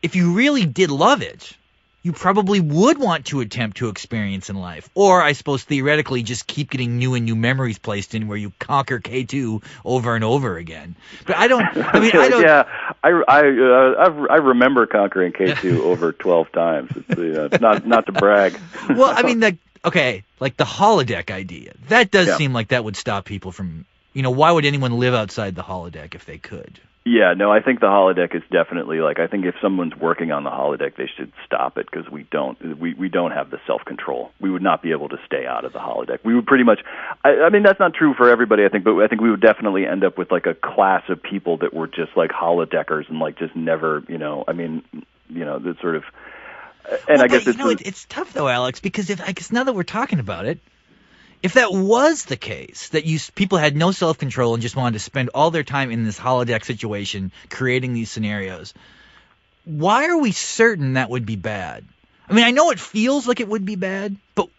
If you really did love it, you probably would want to attempt to experience in life. Or, I suppose, theoretically, just keep getting new and new memories placed in where you conquer K2 over and over again. But I don't... Yeah, I remember conquering K2 over 12 times. It's not to brag. Well, I mean, like the holodeck idea. That does seem like that would stop people from... why would anyone live outside the holodeck if they could? Yeah, no, I think the holodeck is definitely I think if someone's working on the holodeck, they should stop it because we don't have the self-control. We would not be able to stay out of the holodeck. We would pretty much, I mean, that's not true for everybody, I think, but I think we would definitely end up with a class of people that were just holodeckers and just never, that sort of, and I guess it's tough though, Alex, because I guess now that we're talking about it, if that was the case, that people had no self-control and just wanted to spend all their time in this holodeck situation creating these scenarios, why are we certain that would be bad? I mean, I know it feels like it would be bad, but,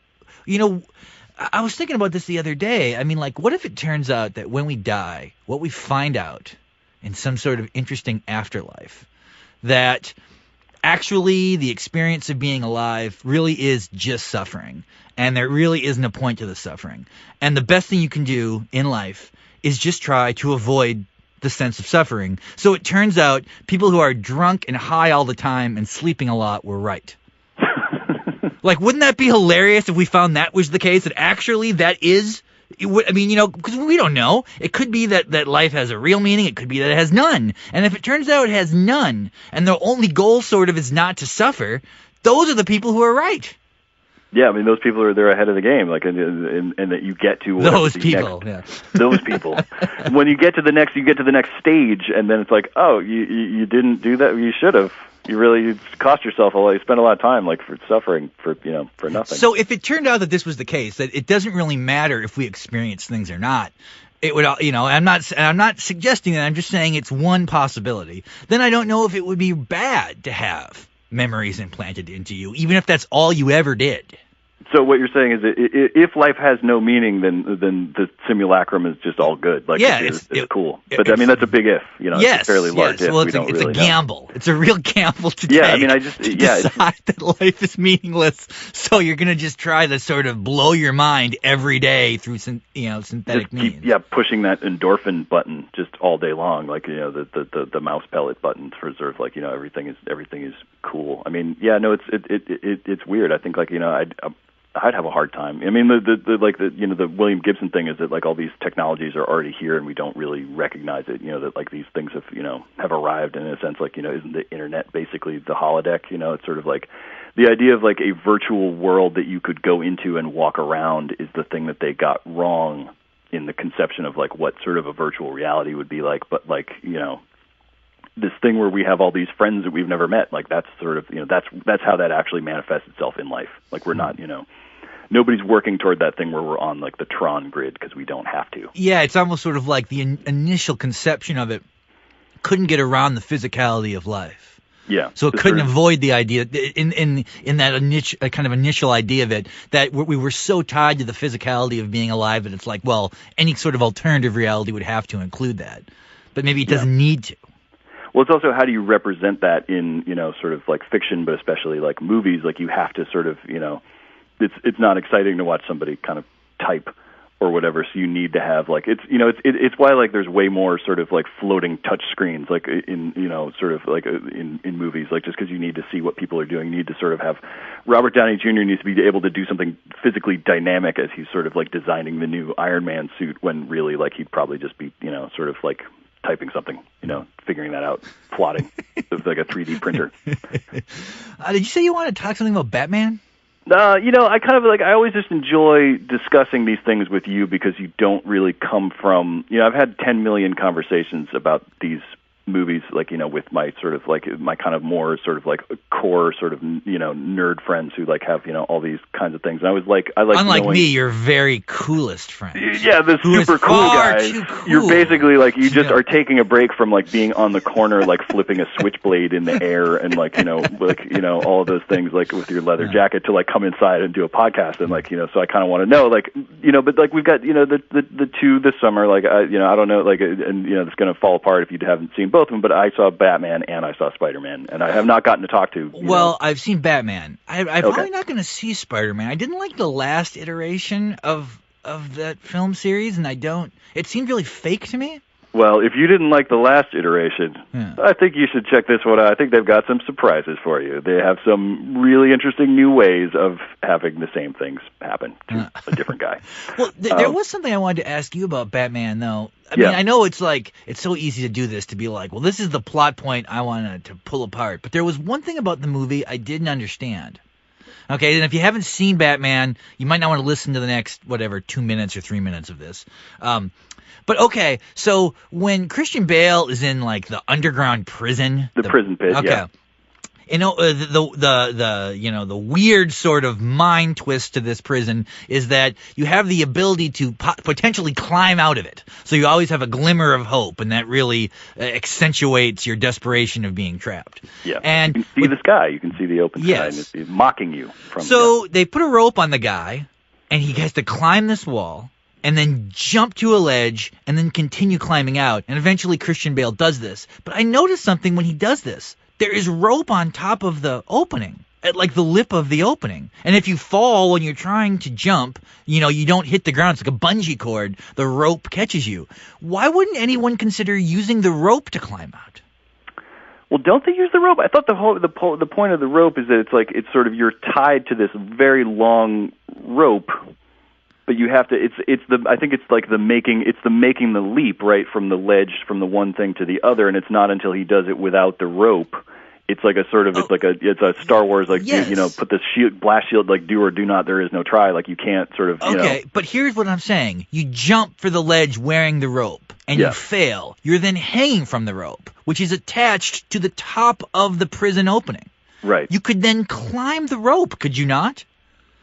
I was thinking about this the other day. I mean, what if it turns out that when we die, what we find out in some sort of interesting afterlife, that actually the experience of being alive really is just suffering, and there really isn't a point to the suffering. And the best thing you can do in life is just try to avoid the sense of suffering. So it turns out people who are drunk and high all the time and sleeping a lot were right. Wouldn't that be hilarious if we found that was the case, that actually that is... because we don't know. It could be that life has a real meaning. It could be that it has none. And if it turns out it has none, and the only goal sort of is not to suffer, those are the people who are right. Yeah, I mean, those people they're ahead of the game, and that you get to those people. Those people. When you get to the next stage, and then it's you didn't do that. You should have. You cost yourself a lot. You spent a lot of time for suffering for nothing. So if it turned out that this was the case, that it doesn't really matter if we experience things or not, it would, I'm not suggesting that. I'm just saying it's one possibility. Then I don't know if it would be bad to have memories implanted into you, even if that's all you ever did. So what you're saying is that if life has no meaning, then the simulacrum is just all good. It's cool. But that's a big if. It's a fairly large if. Well, it's a gamble. Know. It's a real gamble to take. Yeah, I mean, decide that life is meaningless. So you're gonna just try to sort of blow your mind every day through synthetic means. Pushing that endorphin button just all day long, the mouse pellet button for sort of everything is cool. I mean, it's weird. I think I'd have a hard time. I mean, the William Gibson thing is that all these technologies are already here and we don't really recognize it. That these things have arrived, and in a sense, isn't the internet basically the holodeck? It's sort of the idea of a virtual world that you could go into and walk around is the thing that they got wrong in the conception of what sort of a virtual reality would be like. But this thing where we have all these friends that we've never met, that's sort of, that's how that actually manifests itself in life. We're not, nobody's working toward that thing where we're on the Tron grid because we don't have to. Yeah, it's almost sort of the initial conception of it couldn't get around the physicality of life. Yeah. So it couldn't avoid the idea in that kind of initial idea of it, that we were so tied to the physicality of being alive that it's any sort of alternative reality would have to include that. But maybe it doesn't need to. Well, it's also how do you represent that in, sort of fiction, but especially movies. You have to sort of, it's not exciting to watch somebody kind of type or whatever. So you need to have it's why there's way more sort of floating touch screens in in movies, just because you need to see what people are doing. You need to sort of have Robert Downey Jr. needs to be able to do something physically dynamic as he's sort of designing the new Iron Man suit, when really he'd probably just be sort of typing something, figuring that out, plotting, with a 3D printer. Did you say you want to talk something about Batman? I kind of I always just enjoy discussing these things with you because you don't really come from, I've had 10 million conversations about these movies, like, with my sort of like my kind of more sort of like core sort of, nerd friends who like have, all these kinds of things. And I was like, unlike knowing, me, your very coolest friend. Yeah, the super cool guy. Cool. You're basically like, you just are taking a break from like being on the corner, like flipping a switchblade in the air and like, all of those things, like with your leather jacket, to like come inside and do a podcast. And like, so I kind of want to know, like, but like we've got, the two this summer, like, I don't know, like, and, it's going to fall apart if you haven't seen both of them, but I saw Batman and I saw Spider-Man, and I have not gotten to talk to. Well, I've seen Batman. I'm probably not going to see Spider-Man. I didn't like the last iteration of that film series, and it seemed really fake to me. Well, if you didn't like the last iteration, I think you should check this one out. I think they've got some surprises for you. They have some really interesting new ways of having the same things happen to a different guy. Well, there was something I wanted to ask you about Batman, though. I mean, I know it's so easy to do this, to be like, well, this is the plot point I wanted to pull apart. But there was one thing about the movie I didn't understand. Okay, and if you haven't seen Batman, you might not want to listen to the next, 2 minutes or 3 minutes of this. But okay, so when Christian Bale is in like the underground prison, the prison pit, okay, the weird sort of mind twist to this prison is that you have the ability to potentially climb out of it. So you always have a glimmer of hope, and that really accentuates your desperation of being trapped. Yeah, and you can see the sky, you can see the open sky, and it's mocking you from. So they put a rope on the guy, and he has to climb this wall, and then jump to a ledge, and then continue climbing out. And eventually Christian Bale does this. But I noticed something when he does this. There is rope on top of the opening, at like the lip of the opening. And if you fall when you're trying to jump, you don't hit the ground. It's like a bungee cord. The rope catches you. Why wouldn't anyone consider using the rope to climb out? Well, don't they use the rope? I thought the point of the rope is that it's sort of, you're tied to this very long rope. But you have to. I think it's like the making the leap, right, from the ledge, from the one thing to the other, and it's not until he does it without the rope. It's like a sort of it's a Star Wars, like, put the blast shield, like, do or do not, there is no try, like, you can't sort of. Okay, but here's what I'm saying: you jump for the ledge wearing the rope, and you fail. You're then hanging from the rope, which is attached to the top of the prison opening. Right. You could then climb the rope, could you not?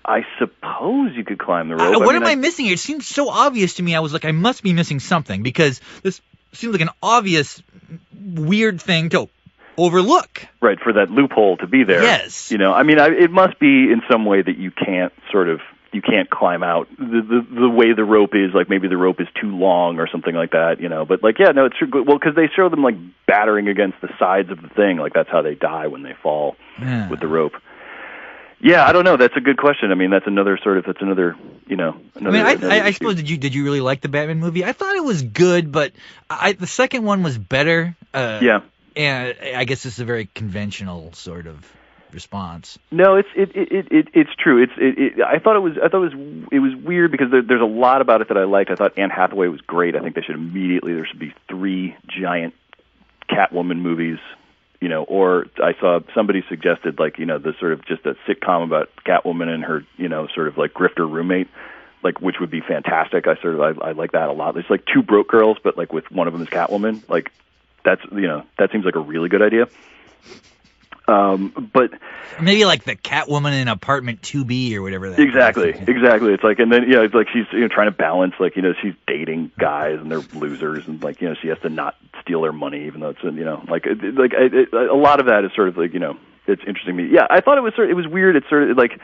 I suppose you could climb the rope. What am I missing here? It seems so obvious to me. I was like, I must be missing something, because this seems like an obvious, weird thing to overlook. Right, for that loophole to be there. Yes. It must be in some way that you can't climb out the way the rope is, like maybe the rope is too long or something like that, But it's true. Well, because they show them like battering against the sides of the thing, like that's how they die when they fall with the rope. Yeah, I don't know. That's a good question. I mean, I suppose, did you really like the Batman movie? I thought it was good, but the second one was better. And I guess it's a very conventional sort of response. No, it's true. I thought it was weird because there's a lot about it that I liked. I thought Anne Hathaway was great. I think there should be 3 giant Catwoman movies. Or I saw somebody suggested, like, the sort of just a sitcom about Catwoman and her, sort of like grifter roommate, like, which would be fantastic. I like that a lot. There's like 2 broke girls, but like with one of them is Catwoman. Like, that seems like a really good idea. But maybe like the Catwoman in Apartment 2B or whatever that exactly. is. It's like, and then it's like she's trying to balance, like, she's dating guys and they're losers, and like, she has to not steal their money, even though it's a lot of that is sort of like, it's interesting to me. Yeah, I thought it was weird. It's sort of like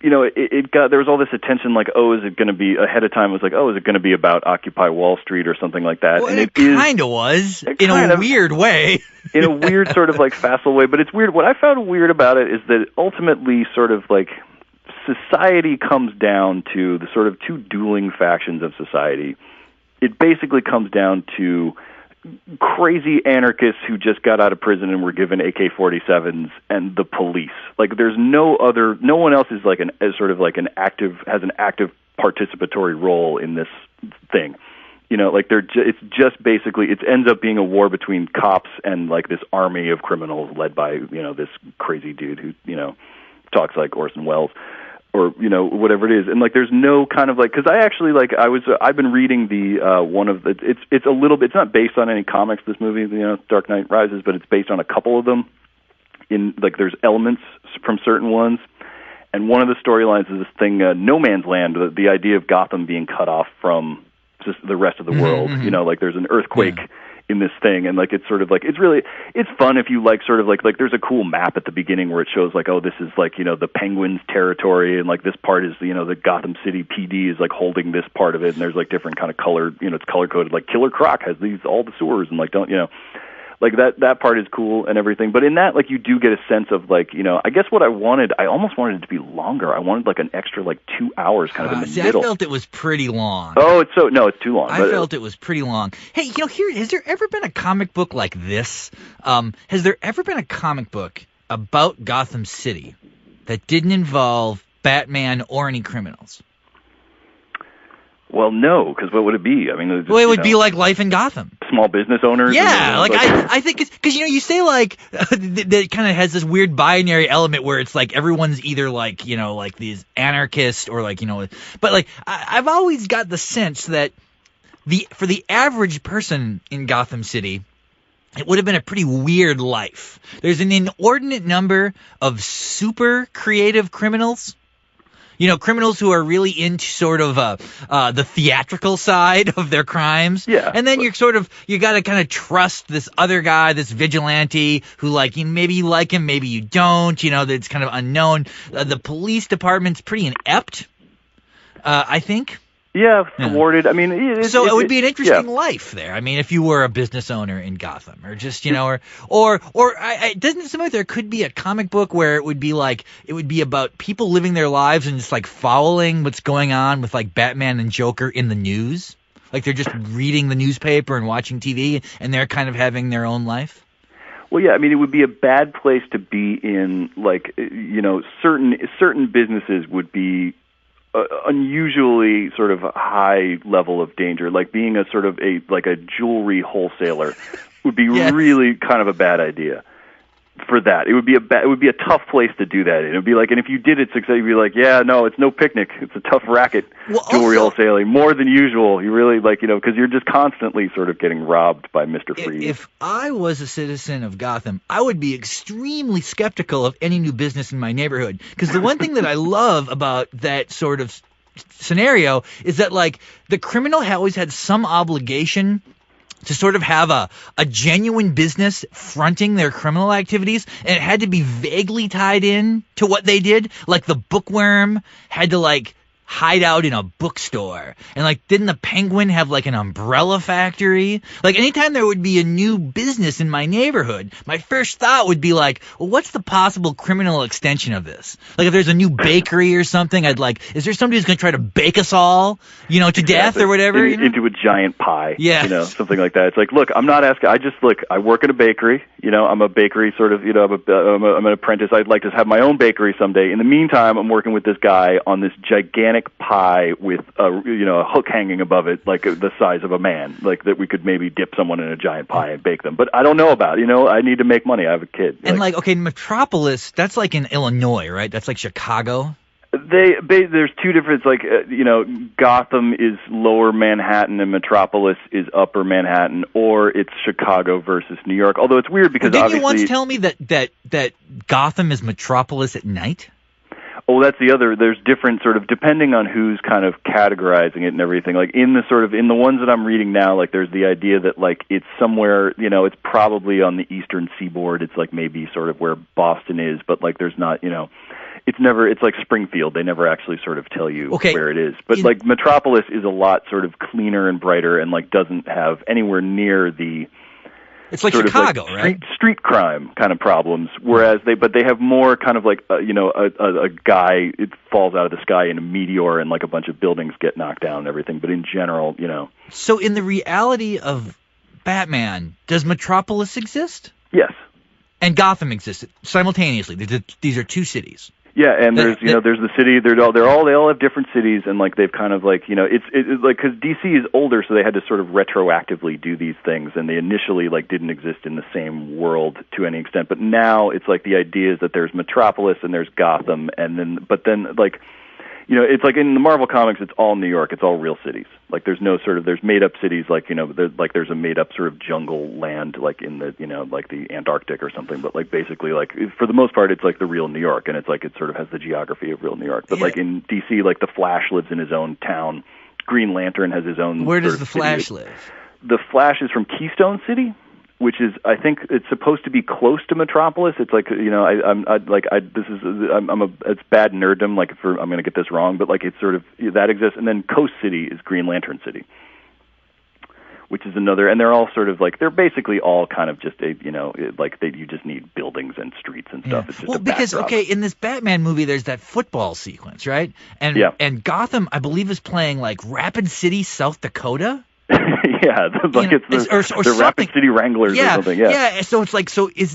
there was all this attention, like, oh, is it going to be ahead of time? It was like, oh, is it going to be about Occupy Wall Street or something like that? Well, and it kind of was, in a weird way. In a weird sort of like facile way, but it's weird. What I found weird about it is that ultimately sort of like society comes down to the sort of 2 dueling factions of society. It basically comes down to crazy anarchists who just got out of prison and were given AK-47s and the police. Like, there's no one else is like has an active participatory role in this thing. It's just basically, it ends up being a war between cops and like this army of criminals led by, this crazy dude who, talks like Orson Welles. or whatever it is, and like there's no kind of like, because I actually like I've been reading the one of the, it's a little bit, it's not based on any comics, this movie, Dark Knight Rises, but it's based on a couple of them. In like there's elements from certain ones, and one of the storylines is this thing, No Man's Land, the idea of Gotham being cut off from just the rest of the world. Like there's an earthquake in this thing, and like it's sort of like it's fun if you like sort of like there's a cool map at the beginning where it shows like, oh, this is like the Penguins territory, and like this part is the Gotham City PD is like holding this part of it, and there's like different kind of color, it's color coded, like Killer Croc has all the sewers, and like like that part is cool and everything, but in that, like, you do get a sense of like, I guess what I almost wanted it to be longer. I wanted like an extra like 2 hours kind of in the middle. I felt it was pretty long. Oh, it's too long. I felt it was pretty long. Hey, here, has there ever been a comic book like this? Has there ever been a comic book about Gotham City that didn't involve Batman or any criminals? Well, no, because what would it be? I mean, it would be like life in Gotham. Small business owners. Yeah, I think it's because you say like that kind of has this weird binary element where it's like everyone's either like like these anarchists or like but like I've always got the sense that for the average person in Gotham City, it would have been a pretty weird life. There's an inordinate number of super creative criminals. Criminals who are really into sort of the theatrical side of their crimes. Yeah. And then you got to kind of trust this other guy, this vigilante, who like, maybe you like him, maybe you don't, that's kind of unknown. The police department's pretty inept, I think. Yeah, thwarted. I mean, it would be an interesting life there. I mean, if you were a business owner in Gotham, or just or it doesn't seem like there could be a comic book where it would be about people living their lives and just like following what's going on with like Batman and Joker in the news. Like they're just reading the newspaper and watching TV, and they're kind of having their own life. Well, yeah, I mean, it would be a bad place to be in. Like, certain businesses would be unusually sort of high level of danger, like being a sort of a jewelry wholesaler would be really kind of a bad idea for that. It would be a tough place to do that in. It would be like, and if you did it successfully, you'd be like, yeah, no, it's no picnic. It's a tough racket. Jewelry wholesaling more than usual. You really because you're just constantly sort of getting robbed by Mr. Freeze. If I was a citizen of Gotham, I would be extremely skeptical of any new business in my neighborhood. Because the one thing that I love about that sort of scenario is that like the criminal always had some obligation to sort of have a genuine business fronting their criminal activities, and it had to be vaguely tied in to what they did. Like the bookworm had to like hide out in a bookstore, and like didn't the Penguin have like an umbrella factory? Like anytime there would be a new business in my neighborhood, my first thought would be like, well, what's the possible criminal extension of this? Like if there's a new bakery or something, I'd like, is there somebody who's going to try to bake us all, to death or whatever? Into a giant pie, yeah. Something like that. It's like, look, I'm not asking, I work in a bakery, I'm a bakery sort of, I'm an apprentice. I'd like to have my own bakery someday. In the meantime, I'm working with this guy on this gigantic pie with a hook hanging above it, like the size of a man, like that we could maybe dip someone in a giant pie and bake them. But I don't know about, I need to make money. I have a kid. And okay, Metropolis, that's like in Illinois, right? That's like Chicago. There's two different, Gotham is lower Manhattan and Metropolis is upper Manhattan, or it's Chicago versus New York. Although it's weird because didn't obviously, you once tell me that Gotham is Metropolis at night? Oh, that's the other. There's different sort of, depending on who's kind of categorizing it and everything. Like in the ones that I'm reading now, like there's the idea that like it's somewhere, it's probably on the eastern seaboard. It's like maybe sort of where Boston is, but like there's not, it's like Springfield. They never actually sort of tell you where it is. But like Metropolis is a lot sort of cleaner and brighter and like doesn't have anywhere near the, it's like Chicago, right? Street crime kind of problems, whereas they have more kind of like a guy, it falls out of the sky in a meteor and like a bunch of buildings get knocked down and everything. But in general, So in the reality of Batman, does Metropolis exist? Yes. And Gotham exists simultaneously. These are two cities. Yeah, and there's the city. They all have different cities, and like they've kind of like it's like because DC is older, so they had to sort of retroactively do these things, and they initially like didn't exist in the same world to any extent. But now it's like the idea is that there's Metropolis and there's Gotham, and then like it's like in the Marvel comics, it's all New York. It's all real cities. Like there's no sort of there's made up cities like there's a made up sort of jungle land like in the like the Antarctic or something. But like basically like for the most part, it's like the real New York, and it's like it sort of has the geography of real New York. But like in DC, like the Flash lives in his own town. Green Lantern has his own. Where does the Flash live? The Flash is from Keystone City, which is, I think, it's supposed to be close to Metropolis. It's like, it's bad nerddom. Like, I'm going to get this wrong, but like it's sort of that exists. And then Coast City is Green Lantern City, which is another. And they're all sort of like they're basically all kind of just you just need buildings and streets and stuff. It's just because in this Batman movie, there's that football sequence, right? And Gotham, I believe, is playing like Rapid City, South Dakota. Yeah, like it's the Rapid City Wranglers or something. Yeah. So it's like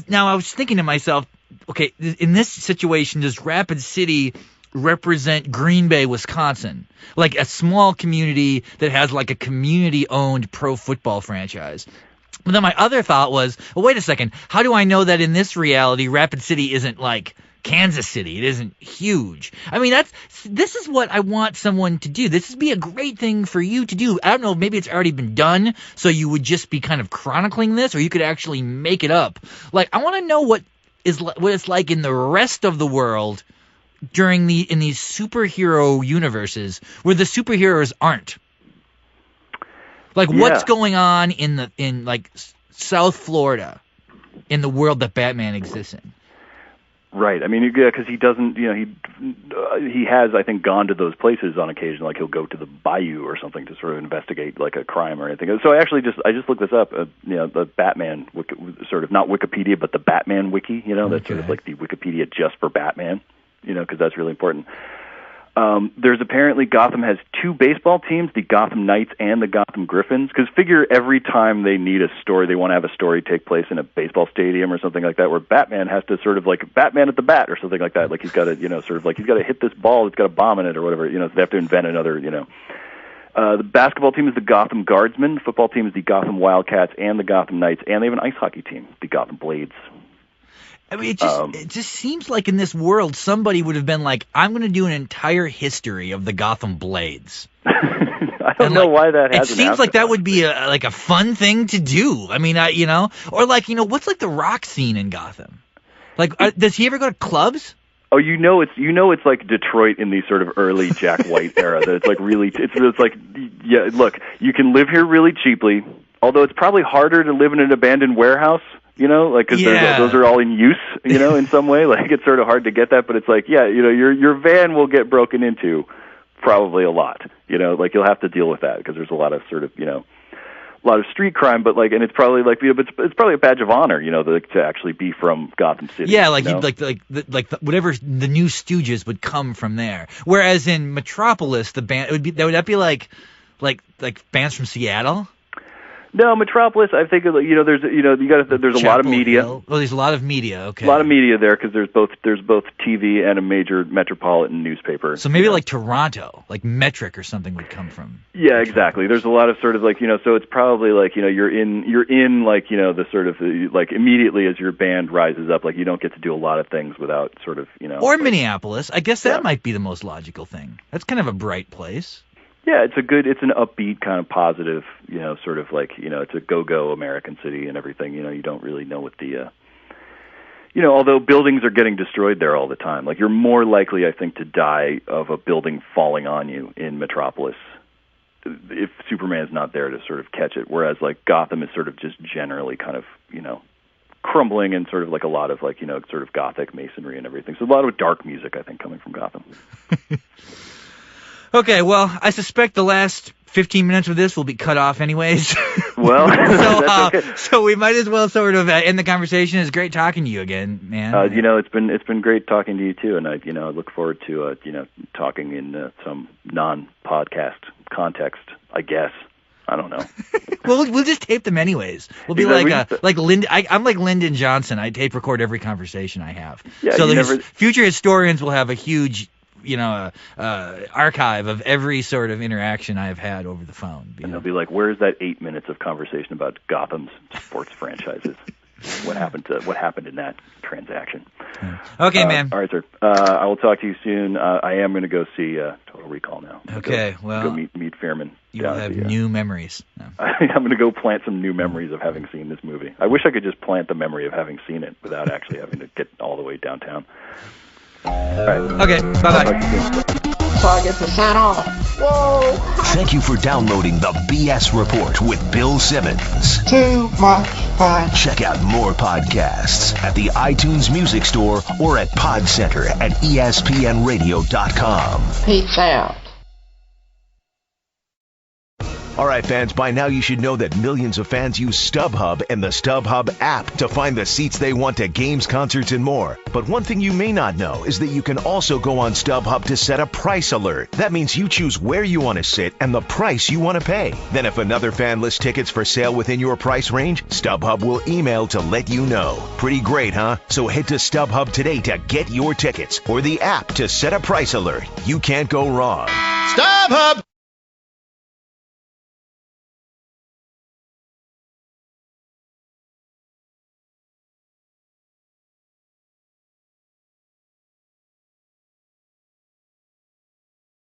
now I was thinking to myself, okay, in this situation, does Rapid City represent Green Bay, Wisconsin, like a small community that has like a community-owned pro football franchise? But then my other thought was, well, wait a second, how do I know that in this reality, Rapid City isn't like Kansas City? It isn't huge. I mean, this is what I want someone to do. This would be a great thing for you to do. I don't know, maybe it's already been done, so you would just be kind of chronicling this, or you could actually make it up. Like, I want to know what it's like in the rest of the world in these superhero universes where the superheroes aren't. Like, what's going on in like South Florida in the world that Batman exists in? Right. I mean, because he doesn't, he has, I think, gone to those places on occasion. Like he'll go to the bayou or something to sort of investigate like a crime or anything. So I just looked this up. The Batman sort of not Wikipedia, but the Batman wiki. That's sort of like the Wikipedia just for Batman. Because that's really important. There's apparently Gotham has two baseball teams, the Gotham Knights and the Gotham Griffins, because figure every time they need a story, they want to have a story take place in a baseball stadium or something like that, where Batman has to sort of like Batman at the bat or something like that. Like he's got to, sort of like he's got to hit this ball, it's got a bomb in it or whatever. So they have to invent another, The basketball team is the Gotham Guardsmen, the football team is the Gotham Wildcats and the Gotham Knights, and they have an ice hockey team, the Gotham Blades. I mean, it just seems like in this world somebody would have been like, I'm going to do an entire history of the Gotham Blades. I don't know why that hasn't. It seems like that would be a fun thing to do. I mean, or like what's like the rock scene in Gotham? Like, does he ever go to clubs? Oh, it's like Detroit in the sort of early Jack White era. That it's like really, it's like, yeah. Look, you can live here really cheaply, although it's probably harder to live in an abandoned warehouse. Because those are all in use, in some way. Like, it's sort of hard to get that, but it's like, your van will get broken into probably a lot, like you'll have to deal with that because there's a lot of sort of, a lot of street crime, but like, and it's probably like, but it's probably a badge of honor, to actually be from Gotham City. Yeah, like whatever the new Stooges would come from there. Whereas in Metropolis, the band would that be like bands from Seattle? No, Metropolis. I think there's there's a lot of media. Hill. Oh, there's a lot of media. Okay, a lot of media there because there's both TV and a major metropolitan newspaper. So maybe like Toronto, like Metric or something would come from. Yeah, exactly. There's a lot of sort of like so it's probably like you're in like the sort of like immediately as your band rises up, like you don't get to do a lot of things without sort of Or like, Minneapolis. I guess that might be the most logical thing. That's kind of a bright place. Yeah, it's an upbeat kind of positive, sort of like, it's a go-go American city and everything. You don't really know what the, although buildings are getting destroyed there all the time. Like, you're more likely, I think, to die of a building falling on you in Metropolis if Superman's not there to sort of catch it. Whereas, like, Gotham is sort of just generally kind of, crumbling and sort of like a lot of, like, sort of gothic masonry and everything. So a lot of dark music, I think, coming from Gotham. Okay, well, I suspect the last 15 minutes of this will be cut off anyways. Well, that's okay. So we might as well sort of end the conversation. It's great talking to you again, man. It's been great talking to you too, and I look forward to talking in some non-podcast context, I guess. I don't know. Well, we'll just tape them anyways. We'll be like Lyndon. I'm like Lyndon Johnson. I tape record every conversation I have. Yeah, so future historians will have a huge archive of every sort of interaction I've had over the phone. And they'll be like, "Where's that 8 minutes of conversation about Gotham's sports franchises? What happened in that transaction?" Okay, man. All right, sir. I will talk to you soon. I am going to go see Total Recall now. Okay, go meet Fearman. You will have new memories. No. I'm going to go plant some new memories of having seen this movie. I wish I could just plant the memory of having seen it without actually having to get all the way downtown. All right. Okay, bye-bye. So I get to sign off. Whoa! Thank you for downloading the BS Report with Bill Simmons. Too much fun. Check out more podcasts at the iTunes Music Store or at PodCenter at ESPNRadio.com. Peace out. All right, fans, by now you should know that millions of fans use StubHub and the StubHub app to find the seats they want to games, concerts, and more. But one thing you may not know is that you can also go on StubHub to set a price alert. That means you choose where you want to sit and the price you want to pay. Then if another fan lists tickets for sale within your price range, StubHub will email to let you know. Pretty great, huh? So head to StubHub today to get your tickets or the app to set a price alert. You can't go wrong. StubHub!